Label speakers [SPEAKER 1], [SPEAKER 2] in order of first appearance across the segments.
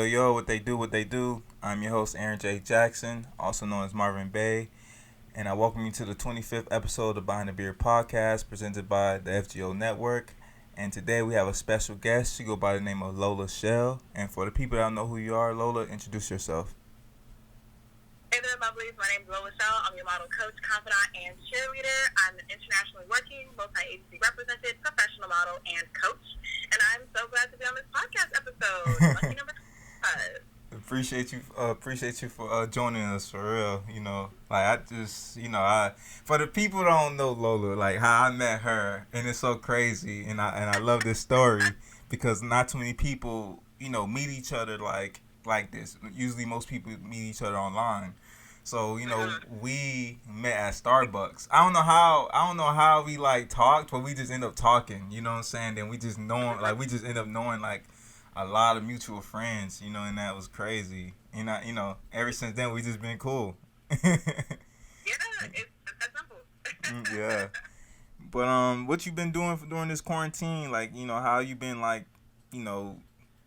[SPEAKER 1] Yo, what they do. I'm your host, Aaron J. Jackson, also known as Marvin Bay, and I welcome you to the 25th episode of Behind the Beard podcast, presented by the FGO Network. And today we have a special guest. She go by the name of Lola Chél. And for the people that don't know who you are, Lola, introduce yourself.
[SPEAKER 2] Hey there, lovelies. My name is Lola Chél. I'm your model coach, confidant, and cheerleader. I'm an internationally working, multi-agency represented, professional model, and coach. And I'm so glad to be on this podcast episode. Lucky number 5.
[SPEAKER 1] Appreciate you for joining us, for real. For the people that don't know Lola, like how I met her, and it's so crazy, and I love this story because not too many people, meet each other like this. Usually most people meet each other online. So, we met at Starbucks. I don't know how we talked, but we just end up talking, you know what I'm saying? Then we just end up knowing a lot of mutual friends, and that was crazy. And ever since then we just been cool.
[SPEAKER 2] Yeah, it's that simple.
[SPEAKER 1] Yeah. But what you been doing during this quarantine? How you been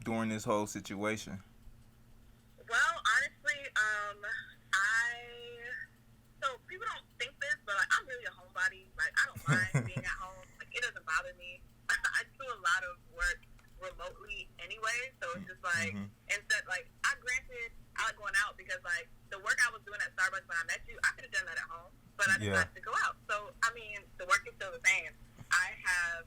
[SPEAKER 1] during this whole situation?
[SPEAKER 2] Well, honestly, so people don't think this, but I'm really a homebody. I don't mind being at home. It doesn't bother me. I do a lot of work remotely anyway, so it's just instead, granted, I like going out because the work I was doing at Starbucks when I met you, I could have done that at home, but I decided to go out. So the work is still the same. I have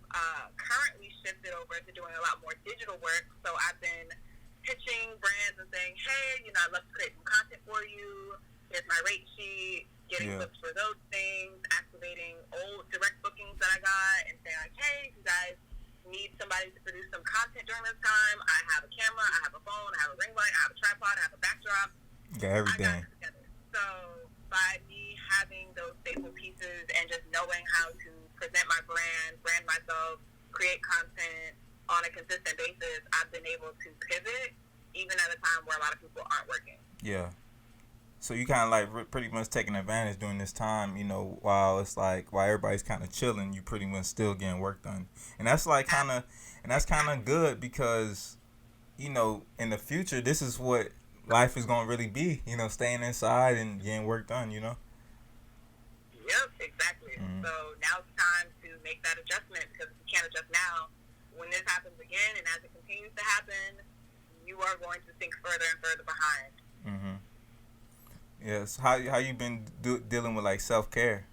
[SPEAKER 2] currently shifted over to doing a lot more digital work, so I've been pitching brands and saying, hey, I'd love to create some content for you. Here's my rate sheet, getting books for those things, activating old direct bookings that I got, and saying hey, you guys need somebody to produce some content during this time. I have a camera, I have a phone, I have a ring light, I have a tripod, I have a backdrop.
[SPEAKER 1] Got everything.
[SPEAKER 2] I got it together. So by me having those staple pieces and just knowing how to present my brand myself, create content on a consistent basis, I've been able to pivot even at a time where a lot of people aren't working.
[SPEAKER 1] Yeah. So you kind of pretty much taking advantage during this time, while everybody's kind of chilling, you pretty much still getting work done. And that's kind of good because, in the future, this is what life is going to really be, staying inside and getting work done,
[SPEAKER 2] Yep, exactly. Mm-hmm. So now it's time to make that adjustment because if you can't adjust now, when this happens again and as it continues to happen, you are going to sink further and further behind.
[SPEAKER 1] Mm-hmm. Yes. How you been dealing with self-care?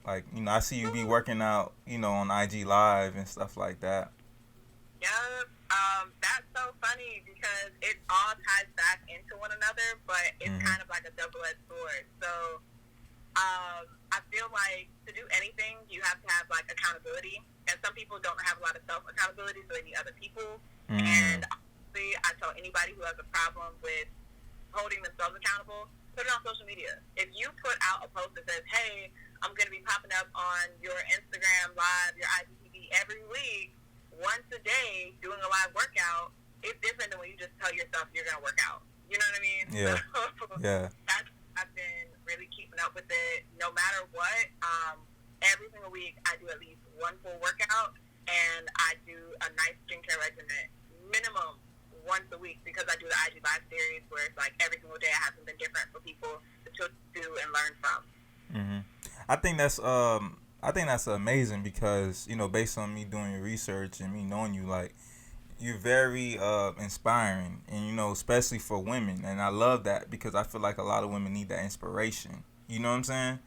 [SPEAKER 1] I see you be working out, on IG Live and stuff like that.
[SPEAKER 2] Yep. That's so funny because it all ties back into one another, but it's kind of like a double-edged sword. So I feel like to do anything, you have to have accountability, and some people don't have a lot of self-accountability, so they need other people. And honestly, I tell anybody who has a problem with holding themselves accountable, put it on social media. If you put out a post that says, hey, I'm going to be popping up on your Instagram Live, your IGTV every week, once a day, doing a live workout, it's different than when you just tell yourself you're going to work out. You know what I mean?
[SPEAKER 1] Yeah.
[SPEAKER 2] So,
[SPEAKER 1] yeah.
[SPEAKER 2] I've been really keeping up with it. No matter what, every single week I do at least one full workout, and I do a nice skincare regimen, minimum once a week, because I do the IG Live series where it's every single day I have something different for people to do and learn from.
[SPEAKER 1] Mm-hmm. I think that's amazing because based on me doing your research and me knowing you, you're very inspiring, and especially for women, and I love that because I feel like a lot of women need that inspiration. You know what I'm saying?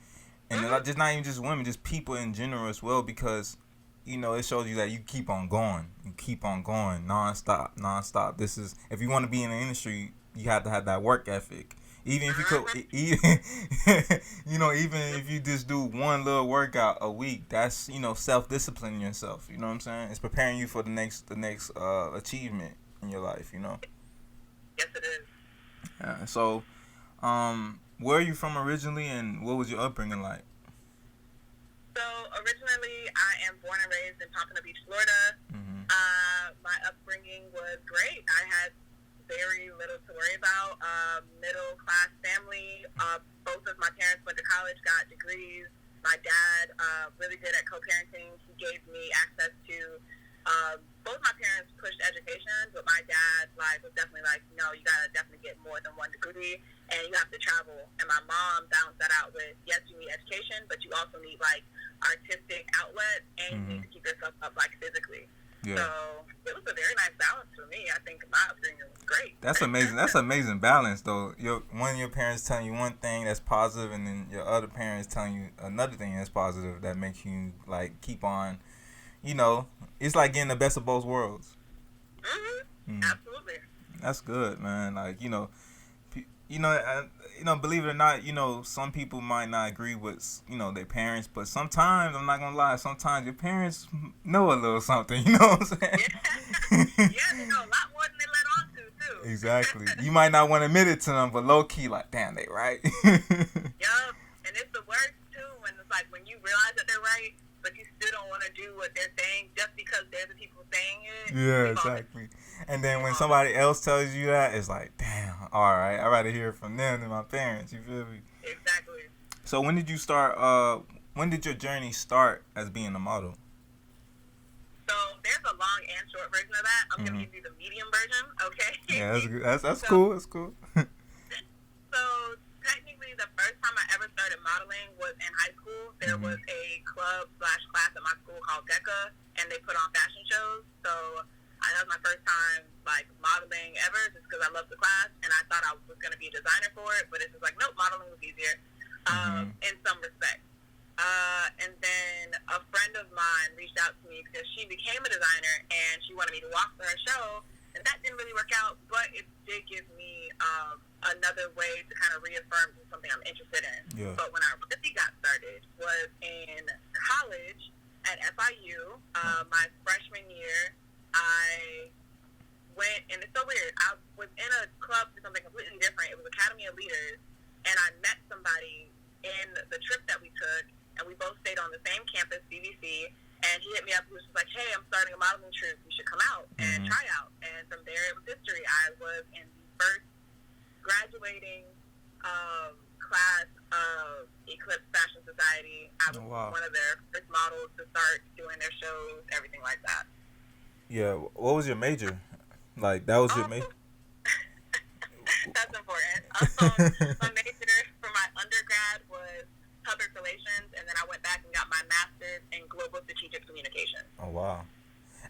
[SPEAKER 1] And just not even just women, just people in general as well, because it shows you that you keep on going, nonstop, nonstop. This is, if you want to be in the industry, you have to have that work ethic. Even if you could, even even if you just do one little workout a week, that's self disciplining yourself. You know what I'm saying? It's preparing you for the next achievement in your life.
[SPEAKER 2] Yes, it is.
[SPEAKER 1] Yeah. So, where are you from originally, and what was your upbringing like?
[SPEAKER 2] So originally, I am born and raised in Pompano Beach, Florida.
[SPEAKER 1] Mm-hmm.
[SPEAKER 2] My upbringing was great. I had very little to worry about. Middle class family. Both of my parents went to college, got degrees. My dad really good at co-parenting. He gave me access to. Both my parents pushed education, but my dad was definitely like, no, you gotta definitely get more than one degree, and you have to travel. And my mom balanced that out with, yes, you need education, but you also need artistic outlet, and you need to keep yourself up physically. Yeah. So it was a very nice balance for me. I think my upbringing was great.
[SPEAKER 1] That's amazing. That's amazing balance, though. One of your parents telling you one thing that's positive, and then your other parents telling you another thing that's positive that makes you keep on. It's like getting the best of both worlds.
[SPEAKER 2] Absolutely.
[SPEAKER 1] That's good, man. Believe it or not, some people might not agree with, their parents, but sometimes, I'm not gonna lie, sometimes your parents know a little something, you know what I'm saying?
[SPEAKER 2] Yeah, they know a lot more than they let on to, too.
[SPEAKER 1] Exactly. You might not want to admit it to them, but low key, damn, they right.
[SPEAKER 2] Yup, and it's the worst, too, when it's when you realize that they're right, but you still don't want to do what they're saying just because they're the people saying it.
[SPEAKER 1] Yeah, exactly. And then when somebody else tells you that, it's damn, all right, I'd rather hear it from them than my parents. You feel me?
[SPEAKER 2] Exactly.
[SPEAKER 1] So when did you start, when did your journey start as being a model?
[SPEAKER 2] So there's a long and short version of that. I'm going to give you the medium version, okay?
[SPEAKER 1] Yeah, that's good. That's cool. That's cool.
[SPEAKER 2] So technically, the first time I ever started modeling was in high school. There was a club/class at my school called DECA, and they put on fashion shows. So that was my first time modeling ever, just because I loved the class, and I thought I was going to be a designer for it. But it's just nope, modeling was easier in some respects. And then a friend of mine reached out to me because she became a designer, and she wanted me to walk for her show. And that didn't really work out, but it did give me another way to kind of reaffirm something I'm interested in.
[SPEAKER 1] Yeah.
[SPEAKER 2] But when I really got started was in college at FIU. My freshman year, I went, and it's so weird, I was in a club for something completely different. It was Academy of Leaders, and I met somebody in the trip that we took, and we both stayed on the same campus, BBC. And he hit me up. He was just like, hey, I'm starting a modeling troupe. You should come out and try out. And from there, it was history. I was in the first graduating class of Eclipse Fashion Society. I was one of their first models to start doing their shows, everything like that.
[SPEAKER 1] Yeah. What was your major? That was your major?
[SPEAKER 2] That's important. My major for my undergrad was public relations, and then I went back and got my master's in global strategic communications.
[SPEAKER 1] Oh wow,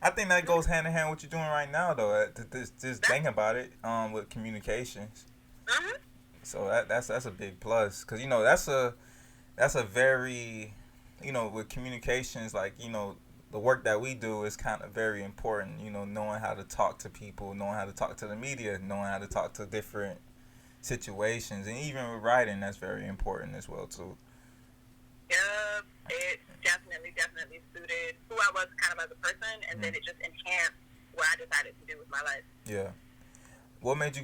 [SPEAKER 1] I think that goes hand in hand with what you're doing right now, though. Just thinking about it, with communications. So that's a big plus, cause that's a very, with communications, the work that we do is kind of very important. Knowing how to talk to people, knowing how to talk to the media, knowing how to talk to different situations, and even with writing, that's very important as well too.
[SPEAKER 2] Yeah, it definitely suited who I was kind of as a person, and then it just enhanced what I decided to do with my life.
[SPEAKER 1] Yeah. What made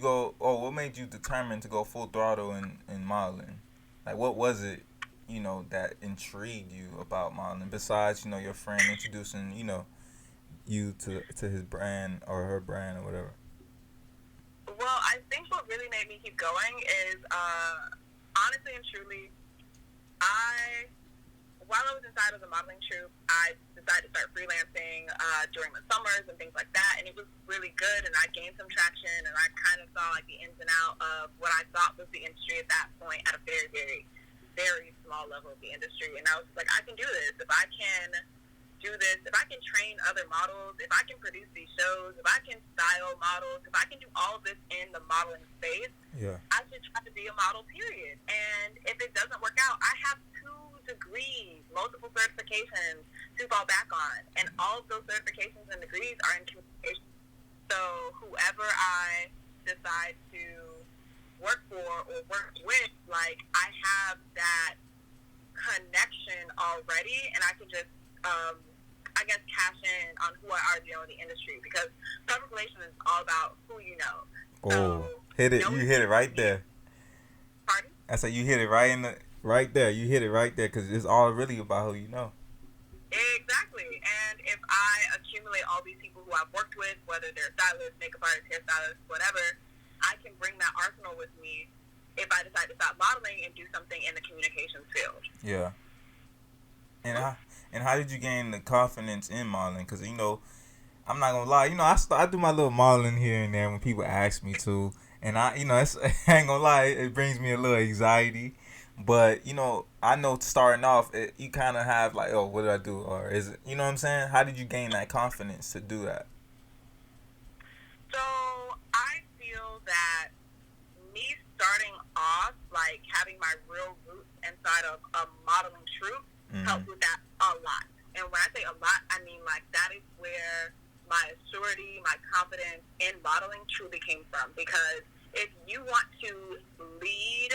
[SPEAKER 1] you determine to go full throttle in modeling? What was it, that intrigued you about modeling, besides, your friend introducing, you to his brand or her brand or whatever?
[SPEAKER 2] Well, I think what really made me keep going is, honestly and truly, while I was inside of the modeling troupe, I decided to start freelancing during the summers and things like that, and it was really good, and I gained some traction, and I kind of saw the ins and outs of what I thought was the industry at that point at a very, very, very small level of the industry, and I was like, I can do this. If I can do this, if I can train other models, if I can produce these shows, if I can style models, if I can do all of this in the modeling space, I should try to be a model, period. And if it doesn't work out, I have 2 degrees, multiple certifications to fall back on. And all of those certifications and degrees are in communication. So whoever I decide to work for or work with, like, I have that connection already, and I can just, I guess, cash in on who I already know in the industry, because public relations is all about who you know.
[SPEAKER 1] Hit it! You hit it right there.
[SPEAKER 2] Pardon?
[SPEAKER 1] I said you hit it right there. You hit it right there, because it's all really about who you know.
[SPEAKER 2] Exactly. And if I accumulate all these people who I've worked with, whether they're stylists, makeup artists, hairstylists, whatever, I can bring that arsenal with me if I decide to stop modeling and do something in the communications field.
[SPEAKER 1] Yeah. And how did you gain the confidence in modeling? Because, you know, I'm not gonna lie, you know, I do my little modeling here and there when people ask me to, and I ain't gonna lie, it brings me a little anxiety. But, you know, I know starting off, you kind of have like, oh, what do I do? Or is it, you know what I'm saying? How did you gain that confidence to do that?
[SPEAKER 2] So I feel that me starting off, like having my real roots inside of a modeling troupe, helped with that a lot. And when I say a lot, I mean like that is where my surety, my confidence in modeling truly came from. Because if you want to lead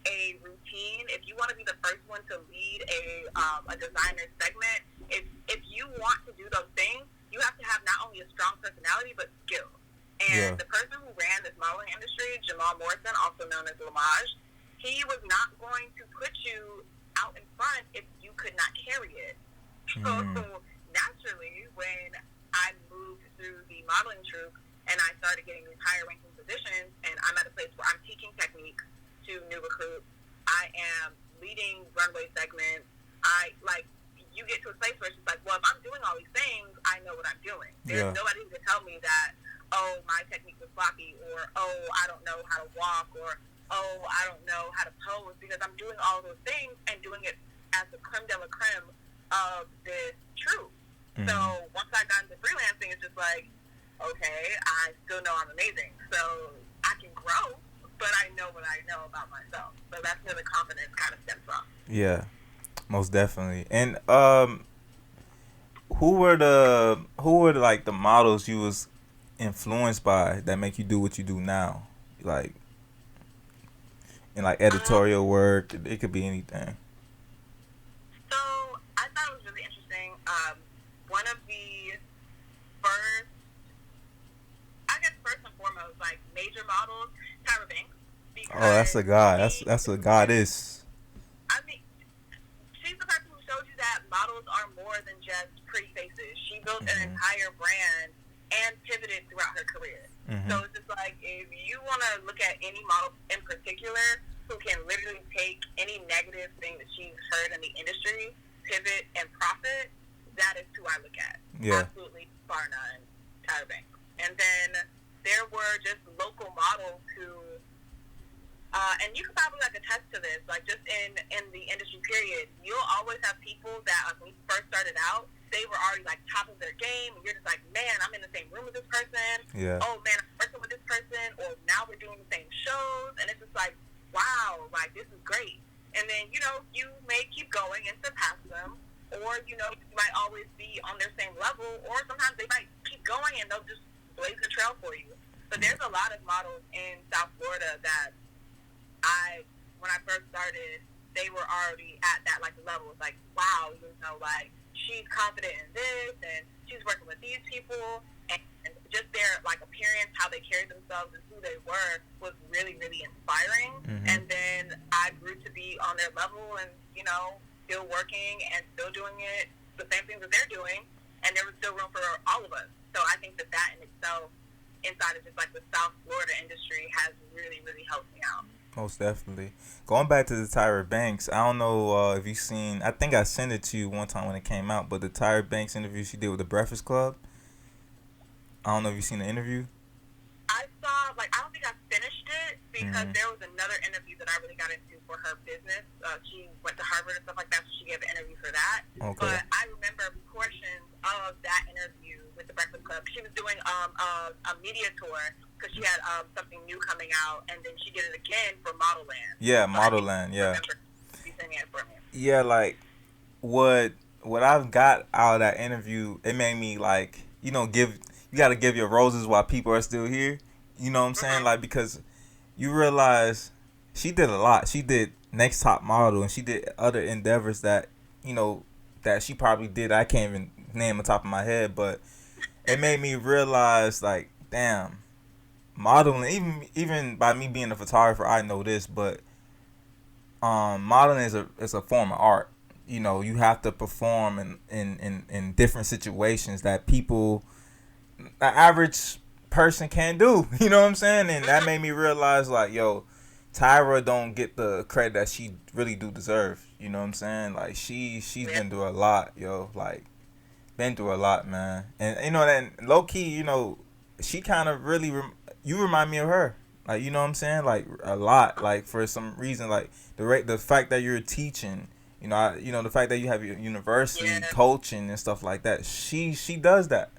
[SPEAKER 2] a routine, if you want to be the first one to lead a designer segment, if you want to do those things, you have to have not only a strong personality but skill. And the person who ran this modeling industry, Jamal Morrison, also known as Lamage, he was not going to put you out in front if you could not carry it. So naturally, when I moved through the modeling troupe and I started getting these higher ranking positions, and I'm at a place where I'm teaching techniques to new recruits, I am leading runway segments. You get to a place where it's just like, well, if I'm doing all these things, I know what I'm doing. There's nobody who can tell me that, oh, my technique was sloppy, or, oh, I don't know how to walk, or, oh, I don't know how to pose, because I'm doing all those things and doing it as the creme de la creme of this troupe. So once I got into freelancing, it's just like, okay, I still know I'm amazing. So I can grow, but I know what I know about myself. So that's where the confidence kind of stems from.
[SPEAKER 1] Yeah, most definitely. And who were like the models you was influenced by that make you do what you do now? Like in like editorial work, it could be anything.
[SPEAKER 2] So I thought it was really interesting. One of the first and foremost, like major models, Tyra Banks.
[SPEAKER 1] Oh, that's a god. That's a goddess.
[SPEAKER 2] I mean, she's the person who showed you that models are more than just pretty faces. She built an entire brand and pivoted throughout her career. So it's just like, if you want to look at any model in particular who can literally take any negative thing that she's heard in the industry, pivot, and profit, that is who I look at.
[SPEAKER 1] Yeah.
[SPEAKER 2] Absolutely, bar none, Tyra Banks. And then there were just local models who, and you can probably like attest to this, like just in the industry period, you'll always have people that when we first started out, they were already like top of their game, and you're just like, man, I'm in the same room with this person.
[SPEAKER 1] Yeah.
[SPEAKER 2] Oh man, I'm working with this person, or now we're doing the same shows, and it's just like, wow, like this is great. And then, you know, you may keep going and surpass them, or, you know, you might always be on their same level, or sometimes they might keep going and they'll just blaze the trail for you. But there's a lot of models in South Florida that when I first started, they were already at that like level. It's like, wow, you know, like she's confident in this, and she's working with these people, and just their like appearance, how they carried themselves, and who they were was really, really inspiring. And then I grew to be on their level, and you know, still working and still doing it the same things that they're doing, and there was still room for all of us. So I think that in itself, inside of just like the South Florida industry, has really, really helped me out.
[SPEAKER 1] Most definitely. Going back to the Tyra Banks, I don't know if you've seen, I think I sent it to you one time when it came out, but the Tyra Banks interview she did with the Breakfast Club. I don't know if you've seen the interview.
[SPEAKER 2] I saw, like, I don't think I finished it because there was another interview that I really got into for her business. She went to Harvard and stuff like that, so she gave an interview for that.
[SPEAKER 1] Okay.
[SPEAKER 2] But I remember portions of that interview with the Breakfast Club. She was doing a media tour because she had something new coming out, and then she did it again for Model Land.
[SPEAKER 1] Yeah,
[SPEAKER 2] so
[SPEAKER 1] Model Land. Yeah.
[SPEAKER 2] It for me.
[SPEAKER 1] Yeah, like what I've got out of that interview, it made me like, you know, you got to give your roses while people are still here. You know what I'm saying? Like, because you realize she did a lot. She did Next Top Model, and she did other endeavors that, you know, that she probably did. I can't even name on top of my head, but it made me realize, like, damn, modeling. Even by me being a photographer, I know this, but modeling is a form of art. You know, you have to perform in different situations that people, the average person can't do. You know what I'm saying? And that made me realize, like, yo, Tyra don't get the credit that she really do deserve. You know what I'm saying? Like, she's been through a lot, yo. Like, been through a lot, man. And, you know, that low key, you know, she kind of really, you remind me of her. Like, you know what I'm saying? Like, a lot. Like, for some reason, like, the fact that you're teaching, you know, the fact that you have your university, coaching and stuff like that, she does that.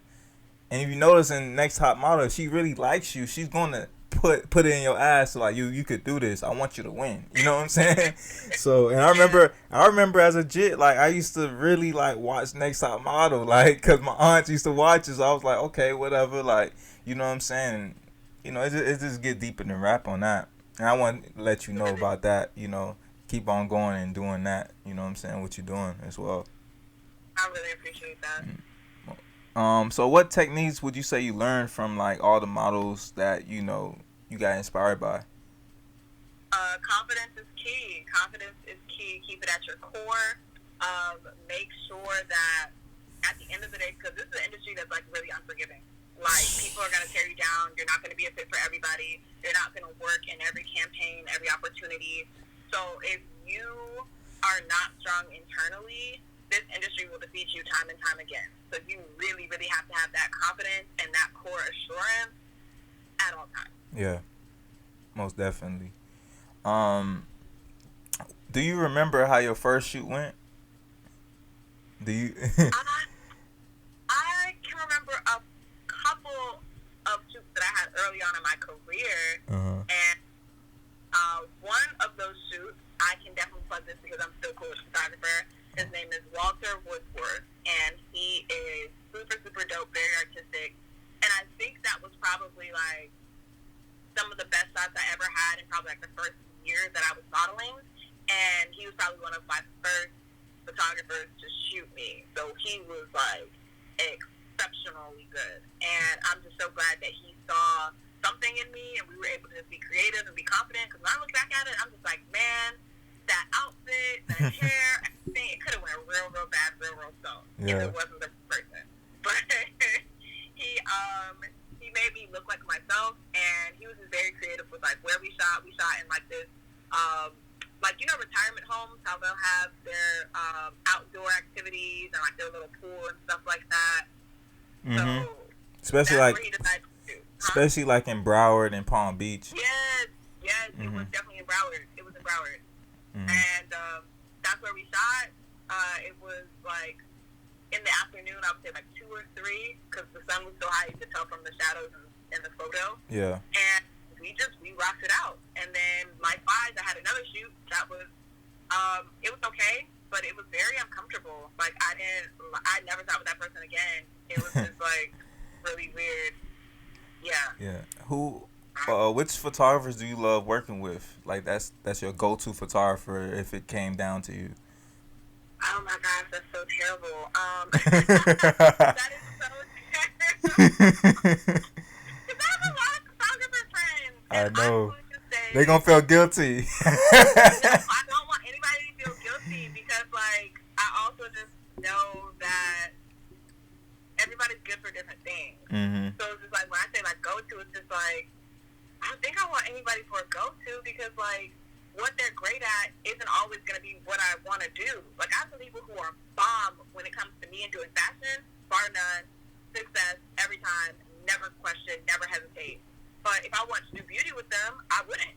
[SPEAKER 1] And if you notice in Next Top Model, she really likes you. She's going to put it in your ass, so like, you could do this. I want you to win. You know what I'm saying? So, and I remember as a jit, like, I used to really like watch Next Top Model, like, cause my aunts used to watch it. So I was like, okay, whatever, like, you know what I'm saying? You know, it just get deeper than rap on that. And I want to let you know about that. You know, keep on going and doing that. You know what I'm saying? What you're doing as well.
[SPEAKER 2] I really appreciate that.
[SPEAKER 1] So what techniques would you say you learned from, like, all the models that, you know, you got inspired by?
[SPEAKER 2] Confidence is key. Keep it at your core. Make sure that at the end of the day, because this is an industry that's, like, really unforgiving. Like, people are going to tear you down. You're not going to be a fit for everybody. You're not going to work in every campaign, every opportunity. So if you are not strong internally, this industry will defeat you time and time again. So you really, really have to have that confidence and that core assurance at all times. Yeah,
[SPEAKER 1] most definitely. Do you remember how your first shoot went? Do you?
[SPEAKER 2] I can remember a couple of shoots that I had early on in my career, and one of those shoots, I can definitely plug this because I'm still cool with photographer. His name is Walter Woodworth, and he is super, super dope, very artistic. And I think that was probably, like, some of the best shots I ever had in probably, like, the first year that I was modeling. And he was probably one of my first photographers to shoot me. So he was, like, exceptionally good. And I'm just so glad that he saw something in me and we were able to just be creative and be confident. Because when I look back at it, I'm just like, man, that outfit, that hair, everything, it could have went real, real bad, real, real slow if it wasn't the person. But he made me look like myself, and he was just very creative with, like, where we shot. We shot in, like, this, like, you know, retirement homes, how they'll have their outdoor activities and, like, their little pool and stuff like that. So
[SPEAKER 1] especially
[SPEAKER 2] that's
[SPEAKER 1] like,
[SPEAKER 2] where he decided to do.
[SPEAKER 1] especially like in Broward and Palm Beach.
[SPEAKER 2] Yes, it was definitely in Broward. It was in Broward. And that's where we shot. It was, like, in the afternoon, I would say, like, 2 or 3, because the sun was so high you could tell from the shadows in the photo. Yeah. And we rocked it out. And then, likewise, I had another shoot that was, it was okay, but it was very uncomfortable. Like, I never shot with that person again. It was just, like, really weird. Yeah.
[SPEAKER 1] Yeah. Which photographers do you love working with? Like, that's your go-to photographer if it came down to you.
[SPEAKER 2] Oh my gosh, that's so terrible. That is so terrible. Because I have a lot of photographer friends.
[SPEAKER 1] I know. They're going to feel guilty.
[SPEAKER 2] No, I don't want anybody to feel guilty because, like, I also just know that everybody's good for different things. So it's just like, when I say, like, go-to, it's just like, I don't think I want anybody for a go-to because, like, what they're great at isn't always going to be what I want to do. Like, I have some people who are bomb when it comes to me and doing fashion, bar none, success every time, never question, never hesitate. But if I want to do beauty with them, I wouldn't.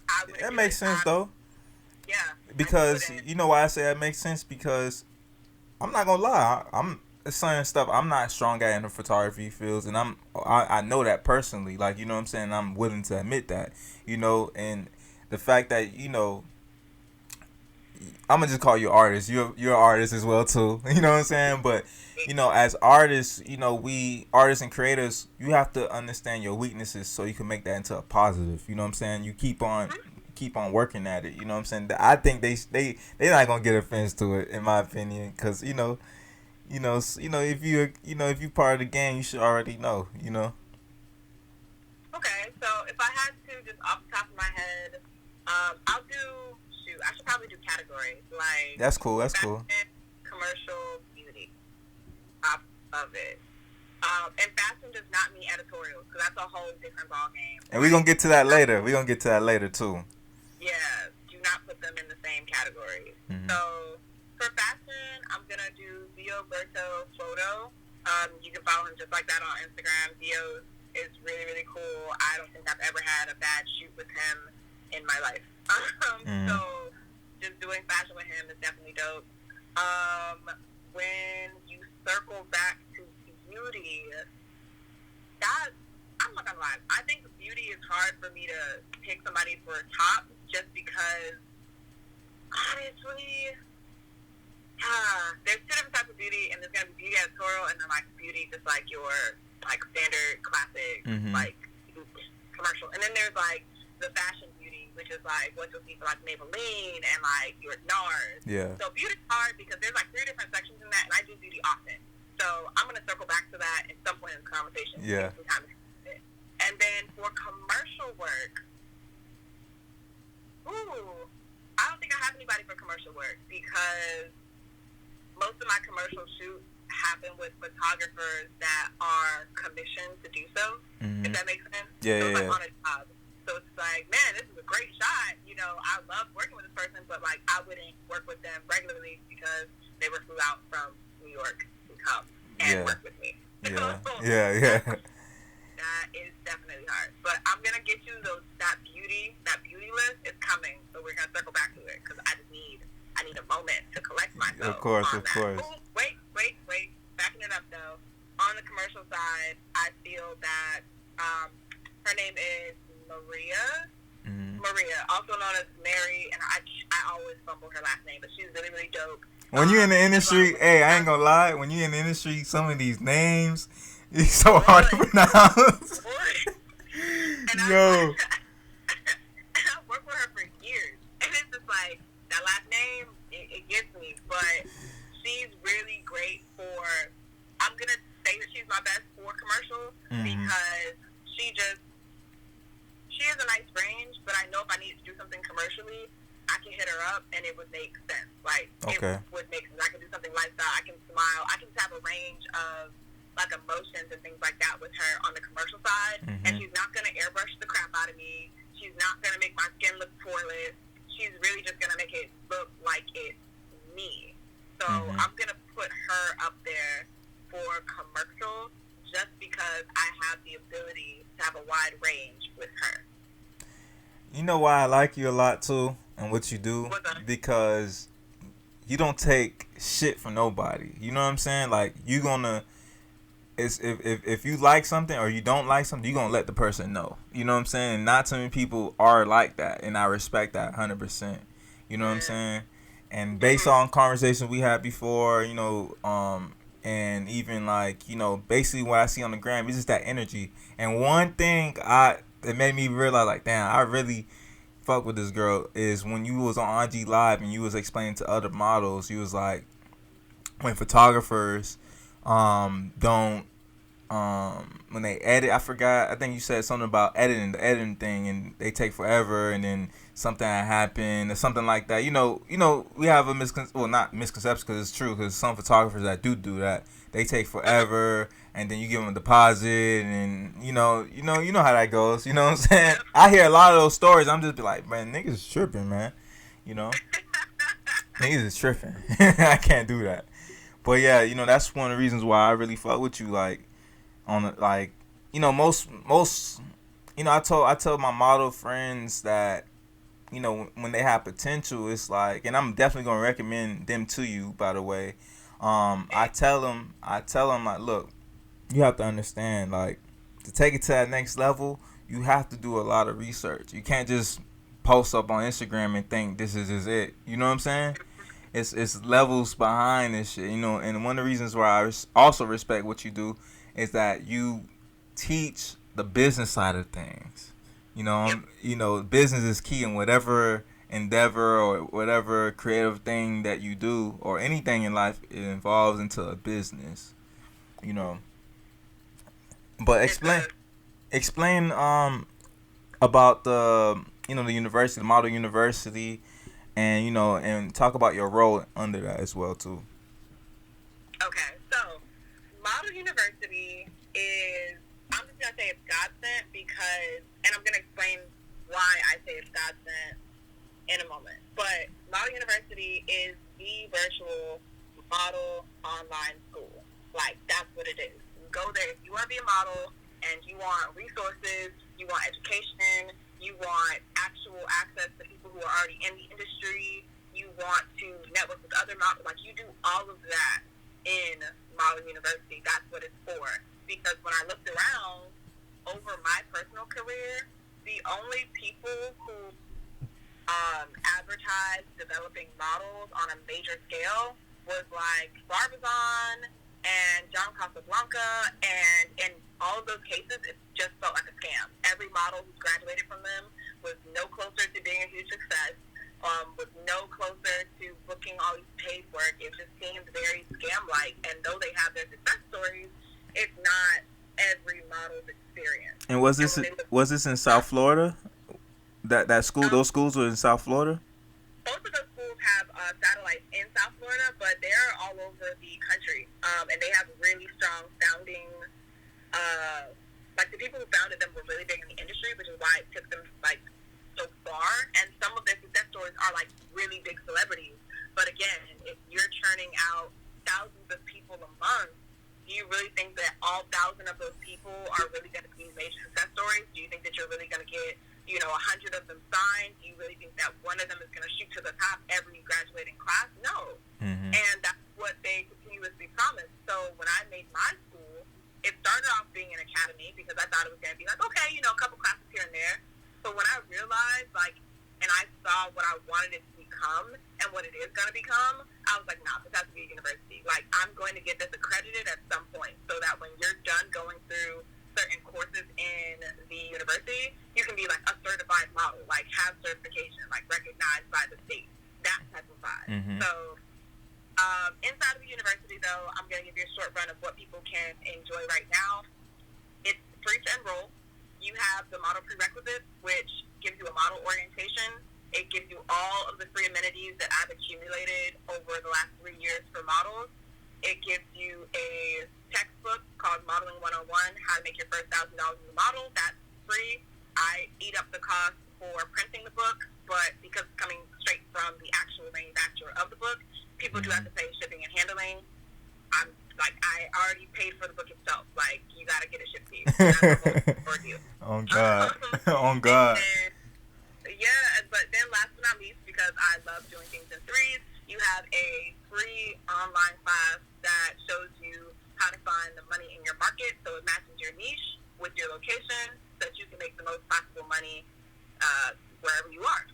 [SPEAKER 2] I wouldn't
[SPEAKER 1] That
[SPEAKER 2] do
[SPEAKER 1] makes
[SPEAKER 2] it.
[SPEAKER 1] sense though.
[SPEAKER 2] Yeah.
[SPEAKER 1] Because you know why I say that makes sense? Because I'm not gonna lie, I'm certain stuff I'm not strong at in the photography fields, and I know that personally. Like, you know what I'm saying? I'm willing to admit that, you know, and the fact that, you know, I'm gonna just call you artist. You're an artist as well too. You know what I'm saying? But you know, as artists, you know, we artists and creators, you have to understand your weaknesses so you can make that into a positive. You know what I'm saying? You keep on working at it. You know what I'm saying? I think they not gonna get offense to it, in my opinion, because if you part of the game, you should already know. You know.
[SPEAKER 2] Okay, so if I had to, just off the top of my head, I'll do, shoot, I should probably do categories, like
[SPEAKER 1] That's cool. That's
[SPEAKER 2] fashion,
[SPEAKER 1] cool.
[SPEAKER 2] commercial, beauty, top of it. And fashion does not mean editorials, because that's a whole different ballgame.
[SPEAKER 1] And we're gonna get to that later. We're gonna get to that later too.
[SPEAKER 2] Yeah, do not put them in the same categories.
[SPEAKER 1] Mm-hmm.
[SPEAKER 2] So, for fashion, I'm going to do Berto Photo. You can follow him just like that on Instagram. Dio is really, really cool. I don't think I've ever had a bad shoot with him in my life. So, just doing fashion with him is definitely dope. When you circle back to beauty, that, I'm not gonna lie, I think beauty is hard for me to pick somebody for a top, just because, honestly, there's two different types of beauty, and there's gonna be beauty editorial, and then like beauty just like your like standard classic like commercial, and then there's like the fashion beauty, which is like what you'll see for like Maybelline and like your NARS.
[SPEAKER 1] Yeah.
[SPEAKER 2] So beauty's hard because there's like 3 different sections in that, and I do beauty often. So I'm gonna circle back to that at some point in the conversation.
[SPEAKER 1] Yeah.
[SPEAKER 2] And then for commercial work, I don't think I have anybody for commercial work, because most of my commercial shoots happen with photographers that are commissioned to do so, if that makes sense.
[SPEAKER 1] Yeah,
[SPEAKER 2] so it's
[SPEAKER 1] yeah,
[SPEAKER 2] like on a job. So it's like, man, this is a great shot. You know, I love working with this person, but like I wouldn't work with them regularly because they were flew out from New York to come and work with me.
[SPEAKER 1] Yeah.
[SPEAKER 2] That is definitely hard. But I'm going to get you that beauty list is coming. So we're going to circle back to it, because I need a moment to collect myself.
[SPEAKER 1] Of course.
[SPEAKER 2] Ooh, wait. Backing it up though. On the commercial side, I feel that her name is Maria. Maria, also known as Mary, and I always fumble her last name, but she's really, really dope.
[SPEAKER 1] When you're in the industry, hey, I ain't gonna lie. When you're in the industry, some of these names, it's so hard to pronounce.
[SPEAKER 2] And
[SPEAKER 1] Yo.
[SPEAKER 2] I worked with her for years, and it's just like, that last name, it gets me, but she's really great for, I'm going to say that she's my best for commercials, because she has a nice range, but I know if I need to do something commercially, I can hit her up and it would make sense. Like, it would make sense. I can do something lifestyle. I can smile. I can have a range of like emotions and things like that with her on the commercial side. And she's not going to airbrush the crap out of me. She's not going to make my skin look poreless. She's really just going to make it look like it's me. So I'm going to put her up there for commercial, just because I have the ability to have a wide range with her.
[SPEAKER 1] You know why I like you a lot too, and what you do? Because you don't take shit from nobody. You know what I'm saying? Like, you gonna, it's if you like something or you don't like something, you gonna let the person know. You know what I'm saying? And not too many people are like that, and I respect that 100%. You know what I'm saying? And based on conversations we had before, you know, and even like, you know, basically what I see on the gram is just that energy. And one thing it made me realize, like, damn, I really fuck with this girl, is when you was on IG Live and you was explaining to other models, you was like, when photographers don't when they edit, I think you said something about the editing thing, and they take forever, and then something happened or something like that. You know, we have not misconception, because it's true, because some photographers that do that, they take forever, and then you give them a deposit, and you know how that goes. You know what I'm saying? I hear a lot of those stories. I'm just be like, man, niggas is tripping, man. You know, niggas is tripping. I can't do that. But yeah, you know, that's one of the reasons why I really fuck with you. Like, most, you know, I tell my model friends that, you know, when they have potential, it's like, and I'm definitely gonna recommend them to you. By the way, I tell them, like, look, you have to understand, like, to take it to that next level, you have to do a lot of research. You can't just post up on Instagram and think this is just it. You know what I'm saying? It's levels behind this shit. You know, and one of the reasons why I also respect what you do is that you teach the business side of things. You know, business is key in whatever endeavor or whatever creative thing that you do or anything in life. It involves into a business. You know, but explain about the, you know, the university, the Model University, and, you know, and talk about your role under that as well too.
[SPEAKER 2] Okay, so Model University is, I'm just gonna say it's God sent because, and I'm gonna explain why I say it's God sent in a moment. But Model University is the virtual model online school. Like, that's what it is. You go there if you want to be a model and you want resources, you want education, you want actual access to people who are already in the industry, you want to network with other models. Like, you do all of that in Model University. That's what it's for. Because when I looked around over my personal career, the only people who advertised developing models on a major scale was like Barbizon and John Casablanca, and in all of those cases, it just felt like a scam. Every model who graduated from them was no closer to being a huge success, was no closer to booking all these paid work. It just seemed very scam-like, and though they have their success stories, it's not every model's experience.
[SPEAKER 1] And was this in South Florida? That school, those schools were in South Florida?
[SPEAKER 2] Both of those schools have satellites in South Florida, but they're all over the country, and they have really strong sounding. Like, the people who founded them were really big in the industry, which is why it took them like so far. And some of their success stories are like really big celebrities. But again, if you're churning out thousands of people a month, do you really think that all 1,000 of those people are really going to be major success stories? Do you think that you're really going to get, you know, 100 of them signed? Do you really think that one of them is going to shoot to the top every graduating class? No.
[SPEAKER 1] Mm-hmm.
[SPEAKER 2] And that's what they continuously promise. So when I made my school, it started off being an academy because I thought it was going to be like, okay, you know, a couple classes here and there. But when I realized, like, and I saw what I wanted it to become and what it is going to become, I was like, nah, this has to be a university. Like, I'm going to get this accredited at some point so that when you're done going through certain courses in the university, you can be like a certified model, like have certification, like recognized by the state, that type of vibe.
[SPEAKER 1] Mm-hmm.
[SPEAKER 2] So inside of the university, though, I'm going to give you a short run of what people can enjoy right now. It's free to enroll. You have the model prerequisites, which gives you a model orientation. It gives you all of the free amenities that I've accumulated over the last 3 years for models. It gives you a textbook called Modeling 101, How to Make Your First $1,000 as a Model. That's free. I eat up the cost for printing the book, but because it's coming straight from the actual manufacturer of the book, people do have to pay shipping and handling. I'm like, I already paid for the book itself. Like, you got to get it shipped to you. That's the whole ordeal.
[SPEAKER 1] On God. On God.
[SPEAKER 2] Yeah, but then last but not least, because I love doing things in threes, you have a free online class that shows you how to find the money in your market so it matches your niche with your location so that you can make the most possible money wherever you are.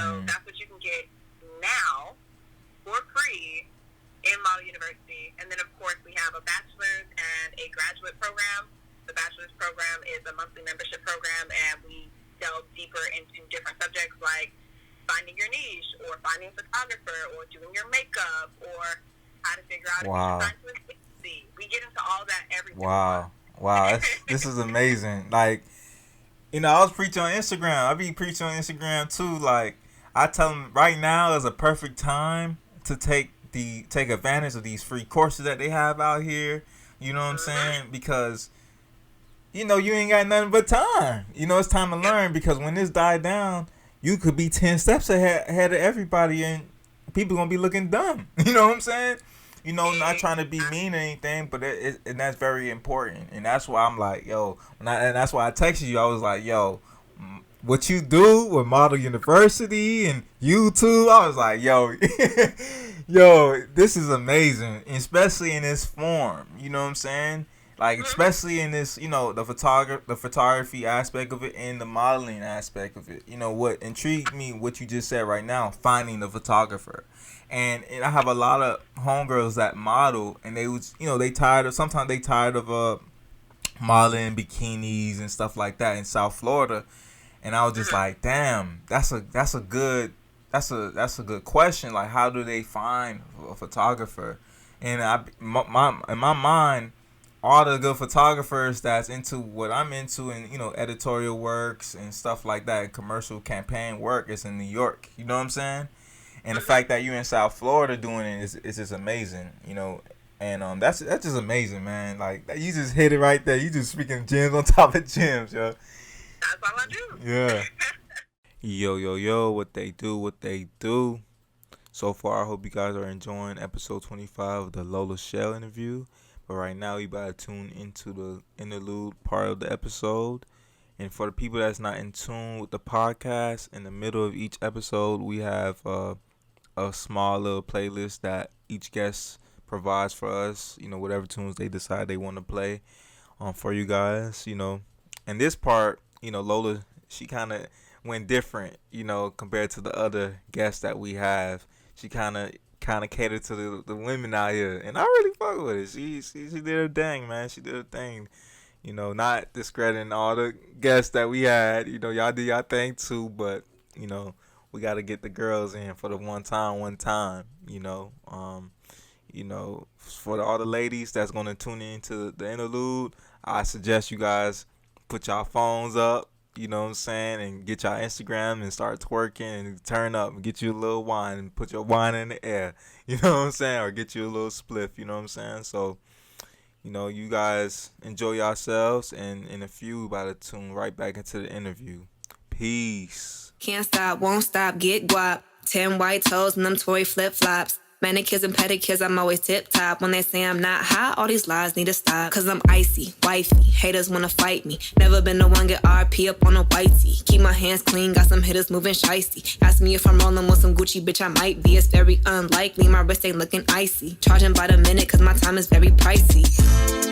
[SPEAKER 2] So that's what you can get now for free in Model University. And then, of course, we have a bachelor's and a graduate program. The bachelor's program is a monthly membership program, and we delve deeper into different subjects like finding your niche or finding a photographer or doing your makeup or how to figure out if you're trying to agency. We get into all that every single month.
[SPEAKER 1] Wow. This is amazing. Like, you know, I was preaching on Instagram. I be preaching on Instagram too. Like, I tell them right now is a perfect time to take advantage of these free courses that they have out here. You know what I'm saying? Because, you know, you ain't got nothing but time. You know, it's time to learn, because when this die down, you could be 10 steps ahead of everybody and people gonna be looking dumb. You know what I'm saying? You know, not trying to be mean or anything, but and that's very important. And that's why I'm like, yo, and that's why I texted you. I was like, yo, what you do with Model University and YouTube, I was like, yo, yo, this is amazing, especially in this form. You know what I'm saying? Like, especially in this, you know, the photography aspect of it and the modeling aspect of it. You know, what intrigued me, what you just said right now, finding the photographer. And I have a lot of homegirls that model, and they was, you know, sometimes they tired of modeling bikinis and stuff like that in South Florida. And I was just like, damn, that's a good question. Like, how do they find a photographer? And in my mind, all the good photographers that's into what I'm into, and, you know, editorial works and stuff like that, and commercial campaign work, is in New York. You know what I'm saying? And the fact that you're in South Florida doing it is just amazing. You know, and that's just amazing, man. Like, you just hit it right there. You just speaking gems on top of gems, yo.
[SPEAKER 2] That's all I do.
[SPEAKER 1] Yeah. Yo, what they do. So far, I hope you guys are enjoying episode 25 of the Lola Chél interview. But right now, you better tune into the interlude part of the episode. And for the people that's not in tune with the podcast, in the middle of each episode, we have a small little playlist that each guest provides for us. You know, whatever tunes they decide they want to play for you guys. You know, and this part, you know, Lola, she kind of went different, you know, compared to the other guests that we have. She kind of catered to the women out here, and I really fuck with it. She did her thing, man. She did her thing. You know, not discrediting all the guests that we had. You know, y'all did y'all thing too, but, you know, we got to get the girls in for the one time. You know, for all the ladies that's gonna tune into the interlude, I suggest you guys put y'all phones up. You know what I'm saying? And get y'all Instagram and start twerking and turn up and get you a little wine and put your wine in the air. You know what I'm saying? Or get you a little spliff. You know what I'm saying? So, you know, you guys enjoy yourselves. And in a few, we about to tune right back into the interview. Peace.
[SPEAKER 3] Can't stop, won't stop, get guap. 10 white toes and them Tory flip-flops. Manicures and pedicures, I'm always tip-top. When they say I'm not hot, all these lies need to stop. Cause I'm icy, wifey, haters wanna fight me. Never been the one get RP up on a whitey. Keep my hands clean, got some hitters moving shicey. Ask me if I'm rolling with some Gucci, bitch, I might be. It's very unlikely, my wrist ain't looking icy. Charging by the minute, cause my time is very pricey.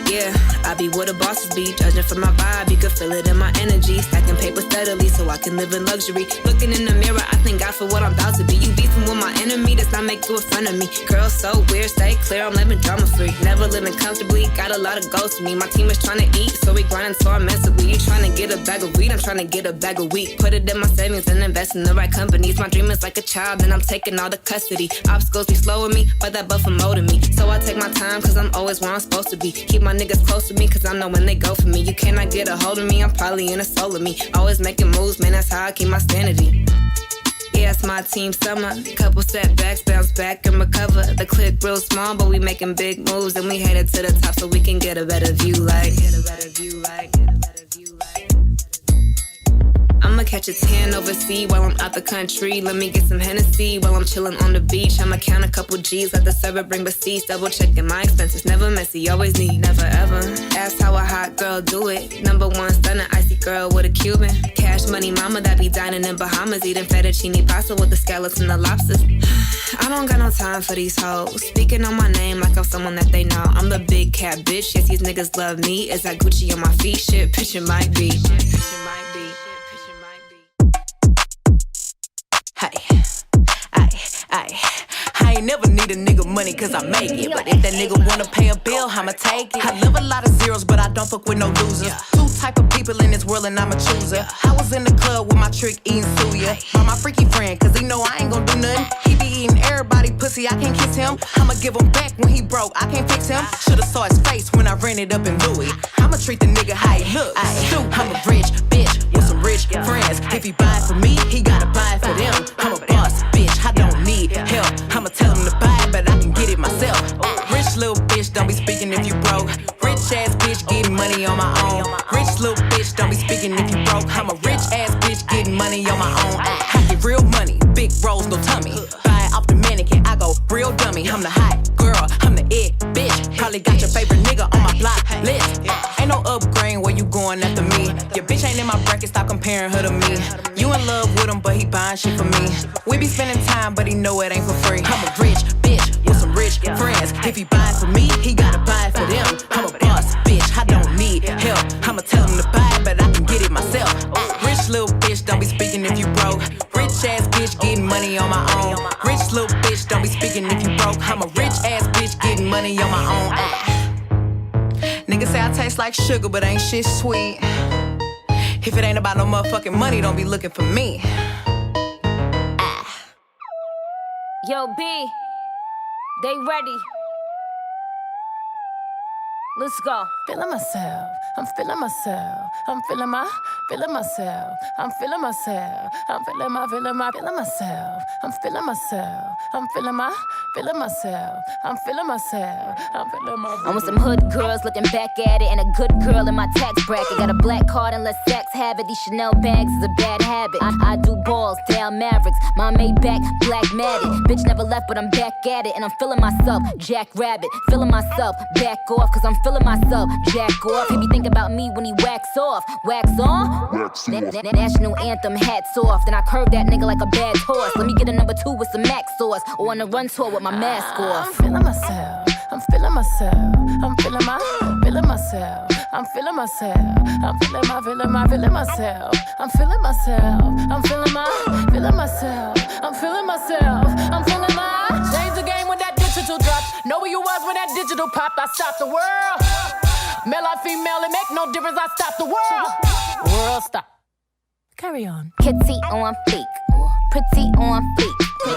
[SPEAKER 3] Yeah, I be where the bosses be. Judging from my vibe, you can feel it in my energy. Stacking paper steadily so I can live in luxury. Looking in the mirror, I thank God for what I'm about to be. You beefing with my enemy, does not make you a friend of me. Girl, so weird, stay clear, I'm living drama free. Never living comfortably, got a lot of goals to me. My team is trying to eat, so we grinding so immensely. You trying to get a bag of weed, I'm trying to get a bag of wheat. Put it in my savings and invest in the right companies. My dream is like a child, and I'm taking all the custody. Obstacles be slowing me, but that buffer molding me. So I take my time, cause I'm always where I'm supposed to be. Keep my niggas close to me, cause I know when they go for me. You cannot get a hold of me, I'm probably in a soul of me. Always making moves, man, that's how I keep my sanity. Yeah, it's my team summer. Couple setbacks, bounce back and recover. The clip real small, but we making big moves. And we headed to the top so we can get a better view like. I'ma catch a tan overseas while I'm out the country. Let me get some Hennessy while I'm chilling on the beach. I'ma count a couple G's, let the server bring receipts. Double checking my expenses, never messy, always neat, never ever. Ask how a hot girl do it. Number one stunner, icy girl with a Cuban. Cash money mama that be dining in Bahamas. Eating fettuccine pasta with the scallops and the lobsters. I don't got no time for these hoes. Speaking on my name like I'm someone that they know. I'm the big cat bitch, yes these niggas love me. Is that Gucci on my feet? Shit, picture might be.
[SPEAKER 4] I ain't never need a nigga money cause I make it. But if that nigga wanna pay a bill, I'ma take it. I live a lot of zeros, but I don't fuck with no losers. Two type of people in this world and I'm a chooser. I was in the club with my trick eating suya. By my freaky friend, cause he know I ain't gon' do nothing. He be eating everybody pussy, I can't kiss him. I'ma give him back when he broke, I can't fix him. Should've saw his face when I ran it up in Louis. I'ma treat the nigga how he look. I'm a rich bitch with some rich friends. If he buy for me, he gotta buy for them. I'm a boss bitch, I don't need help. I'ma tell him to buy it, but I can get it myself. Rich little bitch, don't be speaking if you broke. Rich ass bitch getting money on my own. Rich little bitch, don't be speaking if you broke. I'm a rich ass bitch getting money on my own. I get real money, big rolls, no tummy. Buy it off the mannequin, I go real dummy. I'm the hot girl, I'm the it bitch. Probably got your favorite nigga on my block list. Ain't no upgrade where you going after me. Your bitch ain't in my bracket, stop comparing her to me. in love with him, but he buying shit for me. We be spending time, but he know it ain't for free. I'm a rich bitch with some rich friends. If he buy it for me, he gotta buy it for them. I'm a boss bitch, I don't need help. I'ma tell him to buy it, but I can get it myself. Rich little bitch, don't be speaking if you broke. Rich ass bitch getting money on my own. Rich little bitch, don't be speaking if you broke. I'm a rich ass bitch getting money on my own. Niggas say I taste like sugar, but ain't shit sweet. If it ain't about no motherfucking money, don't be looking for me.
[SPEAKER 5] Yo, B, they ready. Let's go.
[SPEAKER 6] Feeling myself, I'm feeling myself, I'm feeling myself, I'm feeling myself, I'm feeling myself, I'm feeling myself, I'm feeling myself, I'm feeling myself, I'm feeling my.
[SPEAKER 5] I'm with some hood girls looking back at it, and a good girl in my tax bracket. Got a black card and let sex have it. These Chanel bags is a bad habit. I do balls, down Mavericks. My Maybach, black matted. Bitch never left, but I'm back at it, and I'm feeling myself, Jack Rabbit. Feeling myself, back off, cause I'm feeling myself, jack off. He be thinking about me when he wax off. Wax on? Wax off. National anthem, hats off. Then I curve that nigga like a bad horse. Let me get a number 2 with some Mac sauce, or on a run tour with my mask off.
[SPEAKER 6] I'm feeling myself, I'm feeling myself, I'm feeling myself, I'm feeling myself, I'm feeling myself, I'm feeling myself, I'm feeling myself, I'm feeling myself, I'm feeling my. Change the game when that digital drop. Know where you was when that digital popped. I stopped the world. Male or female, it make no difference. I stopped the world. World stop. Carry on.
[SPEAKER 5] Kitty on fleek, pretty on fleek.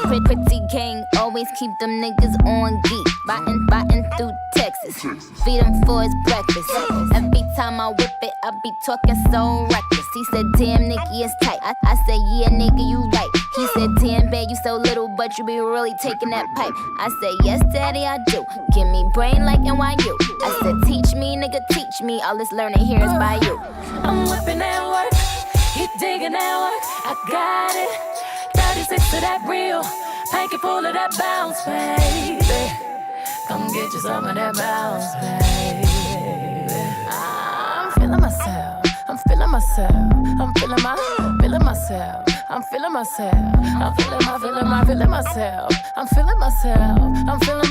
[SPEAKER 5] Pretty gang, always keep them niggas on geek. Biting through Texas, feed him for his breakfast. Every time I whip it, I be talking so reckless. He said, damn, Nicky, it's tight. I said, yeah, nigga, you right. He said, damn, babe, you so little, but you be really taking that pipe. I said, yes, daddy, I do. Give me brain like NYU. I said, teach me, nigga, teach me. All this learning here is by you.
[SPEAKER 6] I'm whipping that work, he digging that work. I got it. 36 to that real, pinky full of that bounce, baby. Come get you some of that bounce, baby. I'm feeling myself, I'm feeling myself, I'm feeling myself, I'm feeling myself, I'm feeling myself, I'm feeling myself, I'm feeling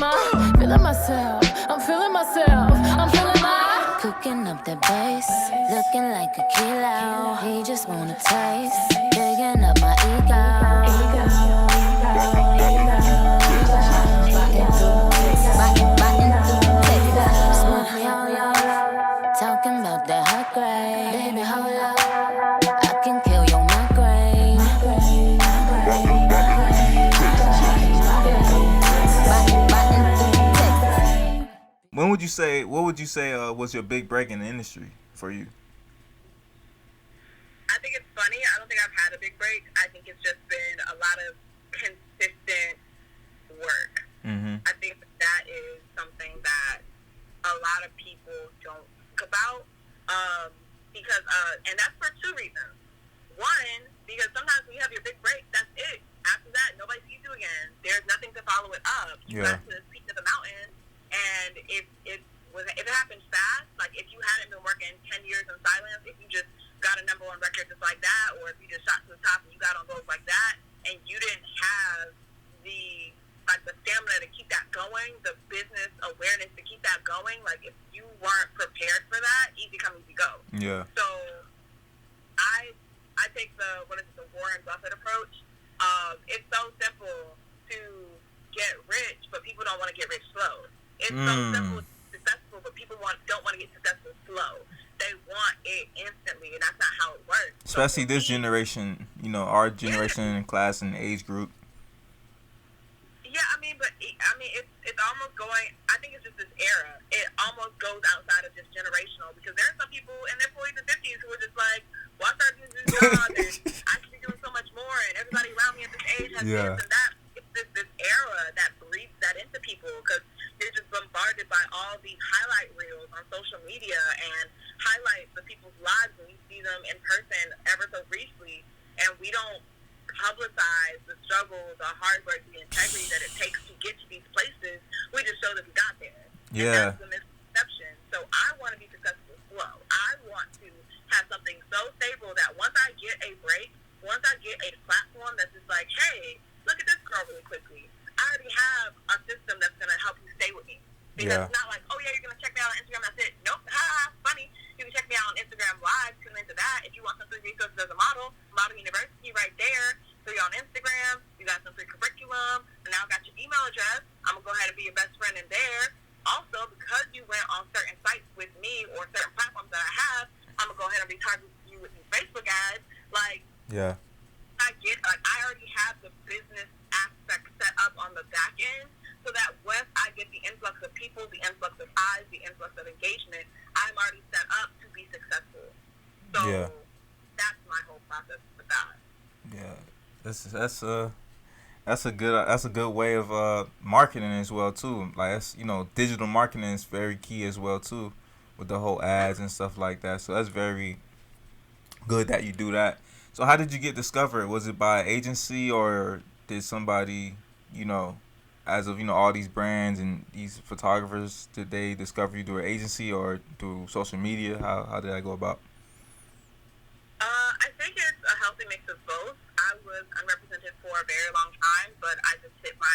[SPEAKER 6] myself, I'm feeling myself, I'm feeling my.
[SPEAKER 5] Cooking up the bass, looking like a kilo. He just wanna taste, digging up my ego. Talking about that hot grade, baby, hold up. I can kill your migraine.
[SPEAKER 1] When would you say? What would you say was your big break in the industry for you?
[SPEAKER 2] I think it's funny. I don't think I've had a big break. I think it's just been a lot of consistent work.
[SPEAKER 1] Mm-hmm.
[SPEAKER 2] I think that is something that a lot of people don't think about, because and that's for 2 reasons. One, because sometimes when you have your big break, that's it. After that, nobody sees you again. There's nothing to follow it up. You got to the peak of the mountain, and if it happens fast, like if you hadn't been working 10 years in silence, if you just got a #1 record just like that, or if you just shot to the top and you got on goals like that, and you didn't have the stamina to keep that going, the business awareness to keep that going, like if you weren't prepared for that, easy come, easy go.
[SPEAKER 1] Yeah.
[SPEAKER 2] So I take the Warren Buffett approach. It's so simple to get rich, but people don't want to get rich slow. It's so simple to be successful, but people don't want to get successful slow. They want it instantly, and that's not how it works.
[SPEAKER 1] Especially this generation, our generation and class and age group.
[SPEAKER 2] Yeah, it's almost going. I think it's just this era. It almost goes outside of just generational, because there are some people in their 40s and 50s who are just like, well, I started doing this job and I should be doing so much more, and everybody around me at this age has this and that. It's this era that breeds that into people, because they're just bombarded by all these highlight reels on social media and highlights of people's lives, and we see them in person ever so briefly, and we don't publicize the struggles, the hard work, the integrity that it takes to get to these places. We just show that we got there.
[SPEAKER 1] Yeah.
[SPEAKER 2] And that's the misconception. So I want to be successful slow. I want to have something so stable that once I get a break, once I get Because it's not like, oh yeah, you're gonna check me out on Instagram. That's it. Nope. Ha, funny. You can check me out on Instagram Live. Tune into that. If you want some free resources as a Model University right there. So you're on Instagram. You got some free curriculum. And now I got your email address. I'm gonna go ahead and be your best friend in there. Also, because you went on certain sites with me or certain platforms that I have, I'm gonna go ahead and retarget you with these Facebook ads. Like,
[SPEAKER 1] yeah.
[SPEAKER 2] I already have the business aspect set up on the back end, so that once I get the influx of people, the influx of eyes, the influx of engagement, I'm already set up to be successful. So that's my whole process with that.
[SPEAKER 1] Yeah, that's a good way of marketing as well too. Like, that's, digital marketing is very key as well too, with the whole ads and stuff like that. So that's very good that you do that. So how did you get discovered? Was it by agency, or did somebody, as of all these brands and these photographers, did they discover you through an agency or through social media? How did that go about?
[SPEAKER 2] I think it's a healthy mix of both. I was unrepresented for a very long time, but I just put my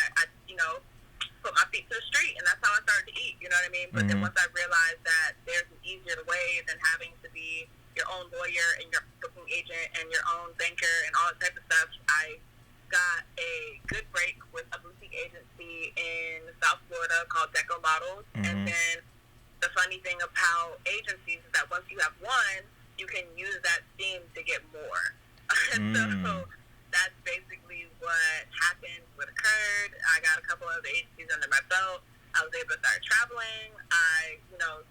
[SPEAKER 2] feet to the street, and that's how I started to eat, you know what I mean? But then once I realized that there's an easier way than having to be your own lawyer and your booking agent and your own banker and all that type of stuff, I got a good break with a boutique agency in South Florida called Deco Models. And then the funny thing about agencies is that once you have one, you can use that steam to get more. So that's basically what happened, what occurred. I got a couple of the agencies under my belt. I was able to start traveling. I,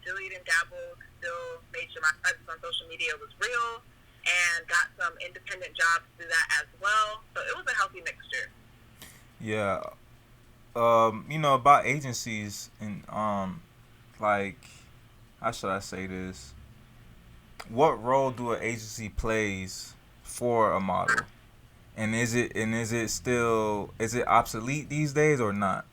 [SPEAKER 2] dillied and dabbled, still made sure my presence on social media was real, and got some independent jobs to do that as well. So it was a healthy mixture.
[SPEAKER 1] Yeah. About agencies and like, how should I say this? What role do an agency plays for a model? And is it obsolete these days or not?